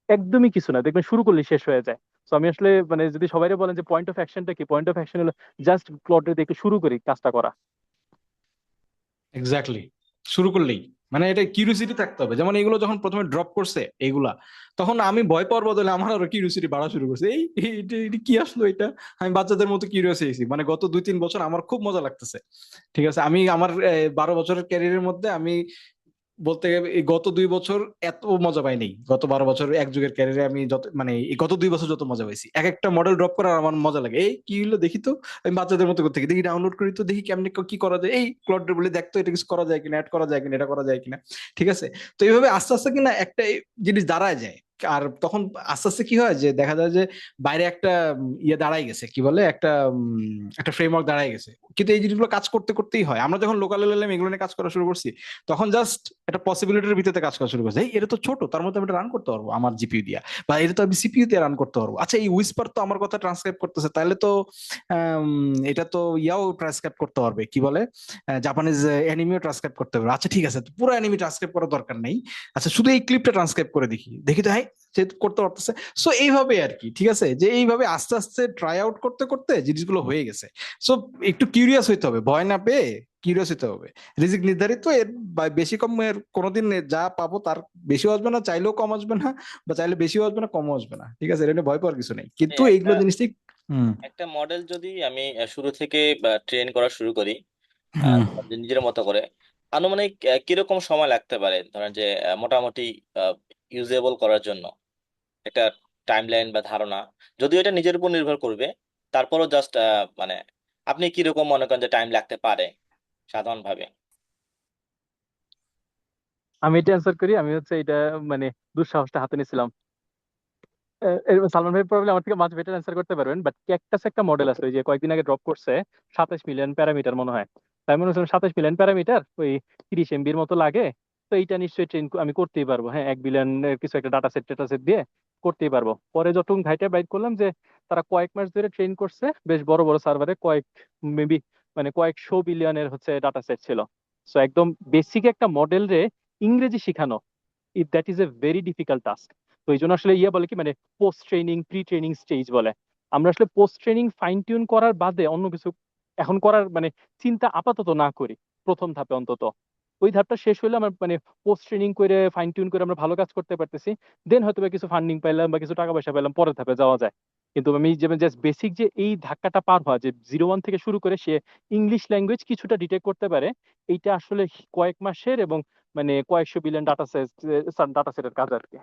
একদমই কিছু না, দেখবেন শুরু করলে শেষ হয়ে যায়। তো আমি আসলে মানে যদি সবাই বলেন যে পয়েন্ট অফ অ্যাকশনটা কি, পয়েন্ট অফ অ্যাকশন হলো জাস্ট ক্লড দিয়ে একটু শুরু করি কাজটা করা। এক্স্যাক্টলি, শুরু করলেই মানে এটা কিউরিওসিটি থাকতে হবে। যেমন এগুলো যখন প্রথমে ড্রপ করছে এগুলা, তখন আমি ভয় পাওয়ার বদলে আমার আরো কিউরিওসিটি বাড়া শুরু করছে। এটা কি আসলো এটা, আমি বাচ্চাদের মতো কিউরিয়াস হয়েছি। মানে গত 2-3 বছর আমার খুব মজা লাগতেছে। ঠিক আছে, আমি আমার 12 বছরের ক্যারিয়ারের মধ্যে আমি বলতে গেলে এই গত 2 বছর এত মজা পাইনি। গত 12 বছর এক যুগের ক্যারিয়ারে আমি যত মানে এই গত 2 বছর যত মজা পাইছি, এক একটা মডেল ড্রপ করার আমার মজা লাগে। এই কি হলো দেখি তো, আমি বাচ্চাদের মতো করতে দেখি, ডাউনলোড করি তো দেখি কেমনি কি করা যায়, এই ক্লড বলে দেখতো এটা কিছু করা যায় কিনা, অ্যাড করা যায় কিনা, এটা করা যায় কিনা। ঠিক আছে, তো এইভাবে আস্তে আস্তে কিনা একটা জিনিস দাঁড়ায় যায়। আর তখন আস্তে আস্তে কি হয় যে দেখা যায় যে বাইরে একটা ইয়ে দাঁড়াই গেছে, কি বলে একটা ফ্রেমওয়ার্ক দাঁড়াই গেছে। কিন্তু এই জিনিসগুলো কাজ করতে করতেই হয়। আমরা যখন লোকাল লেভেলে এগুলো নিয়ে কাজ করা শুরু করছি, তখন জাস্ট একটা পসিবিলিটির ভিত্তিতে কাজ করা শুরু করছে। এই এটা তো ছোট, তার মধ্যে আমি এটা রান করতে পারবো আমার জিপিইউ দিয়া, বা এটা তো আমি সিপিইউ দিয়ে রান করতে পারবো। আচ্ছা, এই উইসপার তো আমার কথা ট্রান্সক্রাইব করতেছে, তাহলে তো এটা তো ইয়াও ট্রান্সক্রাইব করতে পারবে, কি বলে জাপানিজ অ্যানিমেও ট্রান্সক্রাইব করতে পারবে। আচ্ছা ঠিক আছে, তো পুরো অ্যানিমে ট্রান্সক্রাইব করার দরকার নেই, আচ্ছা শুধু এই ক্লিপটা ট্রান্সক্রাইব করে দেখি দেখি তো, হ্যাঁ সে করতে পারতেছে। সো এইভাবে আর কি, ঠিক আছে, যে এইভাবে আস্তে আস্তে ট্রাই আউট করতে করতে জিনিসগুলো হয়ে গেছে। সো একটু কিউরিয়াস হইতে হবে, ভয় না পেয়ে কিউরিয়াস হতে হবে। রিজিক নির্ধারিত, এর বেশি কম এর কোনোদিন যা পাবো তার বেশিও আসবে না, চাইলেও কম আসবে না, বা চাইলে বেশিও আসবে না কমও আসবে না। ঠিক আছে, এটা নিয়ে ভয় পাওয়ার কিছু নেই, কিন্তু একটা এইগুলো জিনিস ঠিক। হুম। একটা মডেল যদি আমি শুরু থেকে ট্রেন করা শুরু করি হুম। নিজের মতো করে, আনুমানিক কিরকম সময় লাগতে পারে ধরেন যে মোটামুটি ইউজেবল করার জন্য একটা টাইমলাইন বা ধারণা? যদিও এটা নিজের উপর নির্ভর করবে, তারপরও জাস্ট মানে আপনি কিরকম মনে করেন যে টাইম লাগতে পারে সাধারণভাবে? আমি এটা অ্যান্সার করি, আমি হচ্ছে এটা মানে দুঃসাহসটা হাতে নিয়েছিলাম। সালমান ভাই প্রবলেম আমার থেকে মাছ বেটার অ্যান্সার করতে পারবেন, বাট ক্যাকটাস একটা মডেল আছে ওই যে কয়েকদিন আগে ড্রপ করছে, 27 মিলিয়ন প্যারামিটার মনে হয়। তাই মনে হচ্ছে 27 মিলিয়ন প্যারামিটার ওই 30 MBর মতো লাগে। তো এইটা নিশ্চয়ই ট্রেন আমি করতেই পারবো, হ্যাঁ 1 বিলিয়ন কিছু একটা ডাটা সেট দিয়ে করতেই পারবো। পরে যতটুকু ঘাইটা বাইট করলাম যে তারা কয়েক মাস ধরে ট্রেন করছে বেশ বড় বড় সার্ভারে, মেবি মানে কয়েকশো বিলিয়নের হচ্ছে ডাটা সেট ছিল। সো একদম বেসিক একটা মডেল রে ইংরেজি শিখানো, that is a very difficult task. তো এই জন্য আসলে ইয়ে বলে কি মানে post training pre training stage বলে। আমরা আসলে পোস্ট ট্রেনিং ফাইন টিউন করার বাদে অন্য কিছু এখন করার মানে চিন্তা আপাতত না করি, প্রথম ধাপে অন্তত। ওই ধাপটা শেষ হলে আমার মানে পোস্ট ট্রেনিং করে ফাইন টিউন করে আমরা ভালো কাজ করতে পারতেছি, দেন হয়তো বা কিছু ফান্ডিং পাইলাম বা কিছু টাকা পয়সা পেলাম, পরের ধাপে যাওয়া যায়। কিন্তু আমি যেমন জাস্ট বেসিক যে এই ধাক্কাটা পার হওয়া, যে 0-1 থেকে শুরু করে সে ইংলিশ ল্যাঙ্গুয়েজ কিছুটা ডিটেক্ট করতে পারে, এইটা আসলে কয়েক মাসের এবং মানে কয়েকশো বিলিয়ন ডাটা সেটের কাজ আর কি।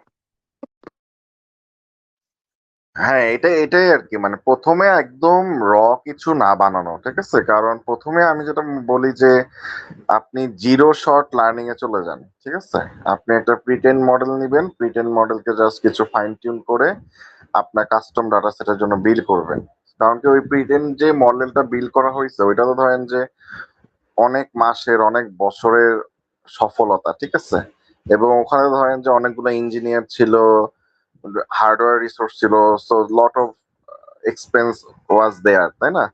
হ্যাঁ, এটাই আর কি, মানে প্রথমে একদম র কিছু না বানানো, ঠিক আছে। কারণ প্রথমে আমি যেটা বলি যে আপনি জিরো শর্ট লার্নিং এ চলে যান, ঠিক আছে। আপনি একটা প্রিটেন্ড মডেল নিবেন, প্রিটেন্ড মডেলকে জাস্ট কিছু ফাইন টিউন করে আপনার কাস্টম ডাটা সেটের জন্য বিল করবেন। কারণ কি ওই প্রিটেন্ড যে মডেলটা বিল করা হয়েছে ওইটা তো ধরেন যে অনেক মাসের অনেক বছরের সফলতা, ঠিক আছে। এবং ওখানে ধরেন যে অনেকগুলো ইঞ্জিনিয়ার ছিল, হার্ডওয়্যার রিসোর্স ছিল, সো লট অফ এক্সপেন্স ওয়াজ দেয়ার, তাই না?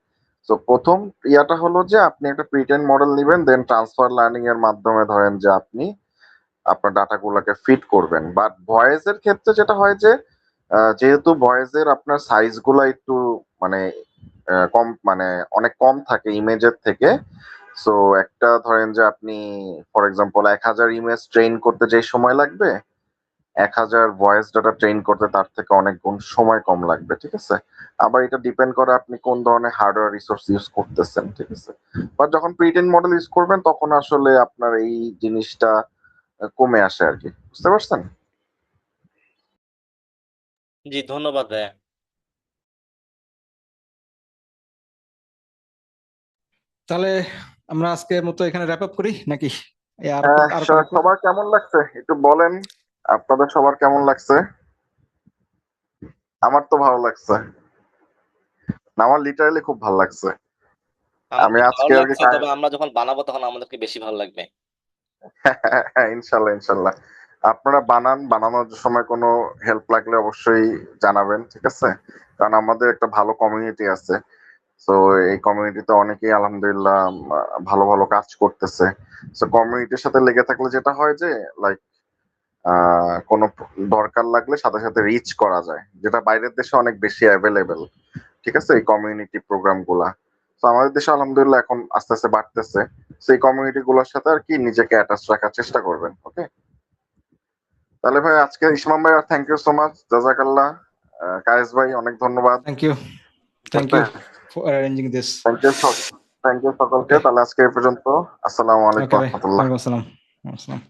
তো প্রথম ইয়াটা হলো যে আপনি একটা প্রিটেন্ড মডেল নিবেন, দেন ট্রান্সফার লার্নিং এর মাধ্যমে ধরেন যে আপনি আপনার ডাটাগুলোকে ফিট করবেন। বাট ভয়েস এর ক্ষেত্রে যেটা হয় যে যেহেতু ভয়েস এর আপনার সাইজ গুলা একটু মানে কম, মানে অনেক কম থাকে ইমেজের থেকে। সো একটা ধরেন যে আপনি ফর এক্সাম্পল 1000 ইমেজ ট্রেন করতে যে সময় লাগবে, 1000 ভয়েস ডাটা ট্রেন করতে তার থেকে অনেক গুণ সময় কম লাগবে, ঠিক আছে। আবার এটা ডিপেন্ড করে আপনি কোন ধরনের হার্ডওয়্যার রিসোর্স ইউজ করতেছেন, ঠিক আছে। বাট যখন প্রিটেন মডেল ইউজ করবেন তখন আসলে আপনার এই জিনিসটা কমে আসে আর কি, বুঝতে পারছেন? জি, ধন্যবাদ ভাইয়া। তাহলে আমরা আজকের মতো এখানে র্যাপ আপ করি নাকি? আর হ্যাঁ, আর কোনো সবার কেমন লাগছে একটু বলেন, আপনাদের সবার কেমন লাগছে? আমার তো ভালো লাগছে, আমার লিটারালি খুব ভালো লাগছে। আমি আমাদের আজকে ভালো আর কি লাগছে, তবে আমরা যখন বানাবো তখন আমাদেরকে বেশি ভালো লাগবে। ইনশাল্লাহ ইনশাল্লাহ। আপনারা বানানোর সময় কোনো হেল্প লাগলে অবশ্যই জানাবেন, ঠিক আছে। কারণ আমাদের একটা ভালো কমিউনিটি আছে, তো এই কমিউনিটিতে অনেকেই আলহামদুলিল্লাহ ভালো ভালো কাজ করতেছে। তো কমিউনিটির সাথে লেগে থাকলে যেটা হয় যে লাইক কোনো দরকার লাগলে সাথে সাথে রিচ করা যায়, যেটা বাইরের দেশে অনেক বেশি অ্যাভেলেবেল। ঠিক আছে, এই কমিউনিটি প্রোগ্রাম গুলা। তো আমাদের দেশে আলহামদুলিল্লাহ এখন আস্তে আস্তে বাড়তেছে। সেই কমিউনিটি গুলোর সাথে আর কি নিজেকে অ্যাটাচ রাখার চেষ্টা করবেন। ওকে, তাহলে ভাই আজকে ইসমাম ভাই, আর থ্যাংক ইউ সো মাচ, জাজাকাল্লাহ। কায়েস ভাই অনেক ধন্যবাদ। Thank you for arranging this. Thank you সকলকে। ওকে তাহলে আজকে এই পর্যন্ত। আসসালামু আলাইকুম ওকে ভাই, রহমতুল্লাহ। ওয়ালাইকুম আসসালাম। আসসালাম।